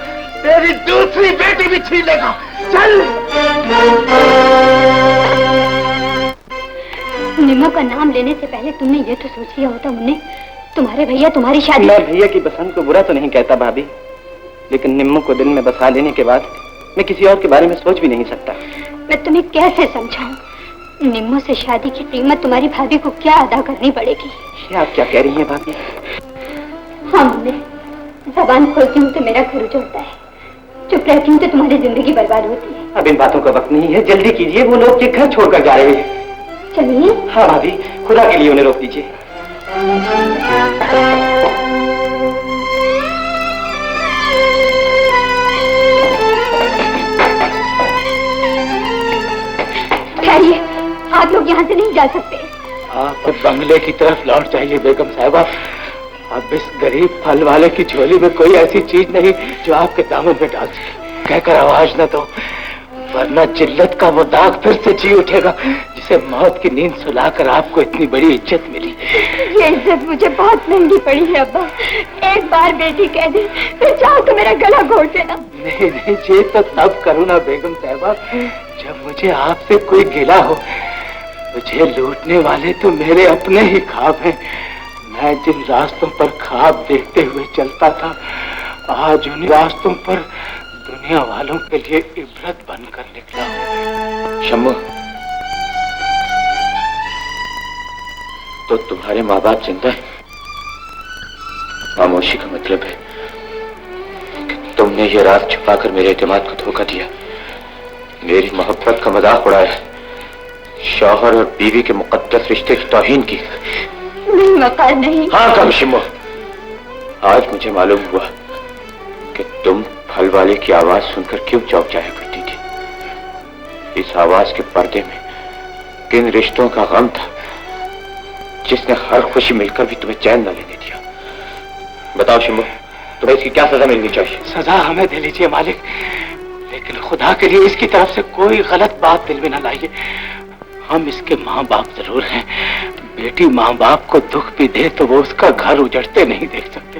तेरी दूसरी बेटी भी छीन लेगा। चल। निम्मो का नाम लेने से पहले तुमने ये तो सोच लिया होता मुन्ने, तुम्हारे भैया तुम्हारी शादी। मैं भैया की पसंद को बुरा तो नहीं कहता भाभी, लेकिन निम्मो को दिल में बसा लेने के बाद मैं किसी और के बारे में सोच भी नहीं सकता। मैं तुम्हें कैसे समझाऊं? निम्मो से शादी की कीमत तुम्हारी भाभी को क्या अदा करनी पड़ेगी? ये आप क्या कह रही हैं भाभी? हाँ मुन्ने, जबान खोलती हूँ तो मेरा घर उजड़ता है, चुप रहती हूँ तो तुम्हारी जिंदगी बर्बाद होती है। अब इन बातों का वक्त नहीं है, जल्दी कीजिए, वो लोग ये घर छोड़कर जा रहे हैं। चलिए। हाँ भाभी, खुदा के लिए उन्हें रोक दीजिए। ठहरिए, आप लोग यहाँ से नहीं जा सकते। आप बंगले की तरफ लौट जाइए बेगम साहिबा। अब इस गरीब फल वाले की झोली में कोई ऐसी चीज नहीं जो आपके दामन में डाल सके। कहकर आवाज न दो, वरना जिल्लत का वो दाग फिर से जी उठेगा जिसे मौत की नींद सुलाकर आपको इतनी बड़ी इज्जत मिली। ये इज्जत मुझे बहुत महंगी पड़ी है अब्बा। एक बार बेटी कह दे, फिर चाहो तो मेरा गला घोट देना। नहीं नहीं, ये तो तब करूँ ना बेगम साहिबा जब मुझे आपसे कोई गिला हो। मुझे लूटने वाले तो मेरे अपने ही ख्वाब हैं। मैं जिन रास्तों पर ख्वाब देखते हुए चलता था, आज उन रास्तों पर दुनिया वालों के लिए इबरत बनकर निकला हूँ। शम्मो, तो तुम्हारे माँ बाप जिंदा है? खामोशी का मतलब है कि तुमने ये रात छुपाकर मेरे एतमाद को धोखा दिया, मेरी मोहब्बत का मजाक उड़ाया, शौहर और बीवी के मुकद्दस रिश्ते की तौहीन की। नहीं वकार नहीं। हाँ कम शिमो, आज मुझे मालूम हुआ कि तुम फल वाले की आवाज सुनकर क्यों चौंक जाया करती थी। इस आवाज के पर्दे में किन रिश्तों का गम था जिसने हर खुशी मिलकर भी तुम्हें चैन न लेने दिया। बताओ शिमो, तुम्हें इसकी क्या सजा मिलनी चाहिए? सजा हमें दे लीजिए मालिक, लेकिन खुदा के लिए इसकी तरफ से कोई गलत बात दिल में न लाइए। हम इसके माँ बाप जरूर हैं, बेटी माँ बाप को दुख भी दे तो वो उसका घर उजड़ते नहीं देख सकते।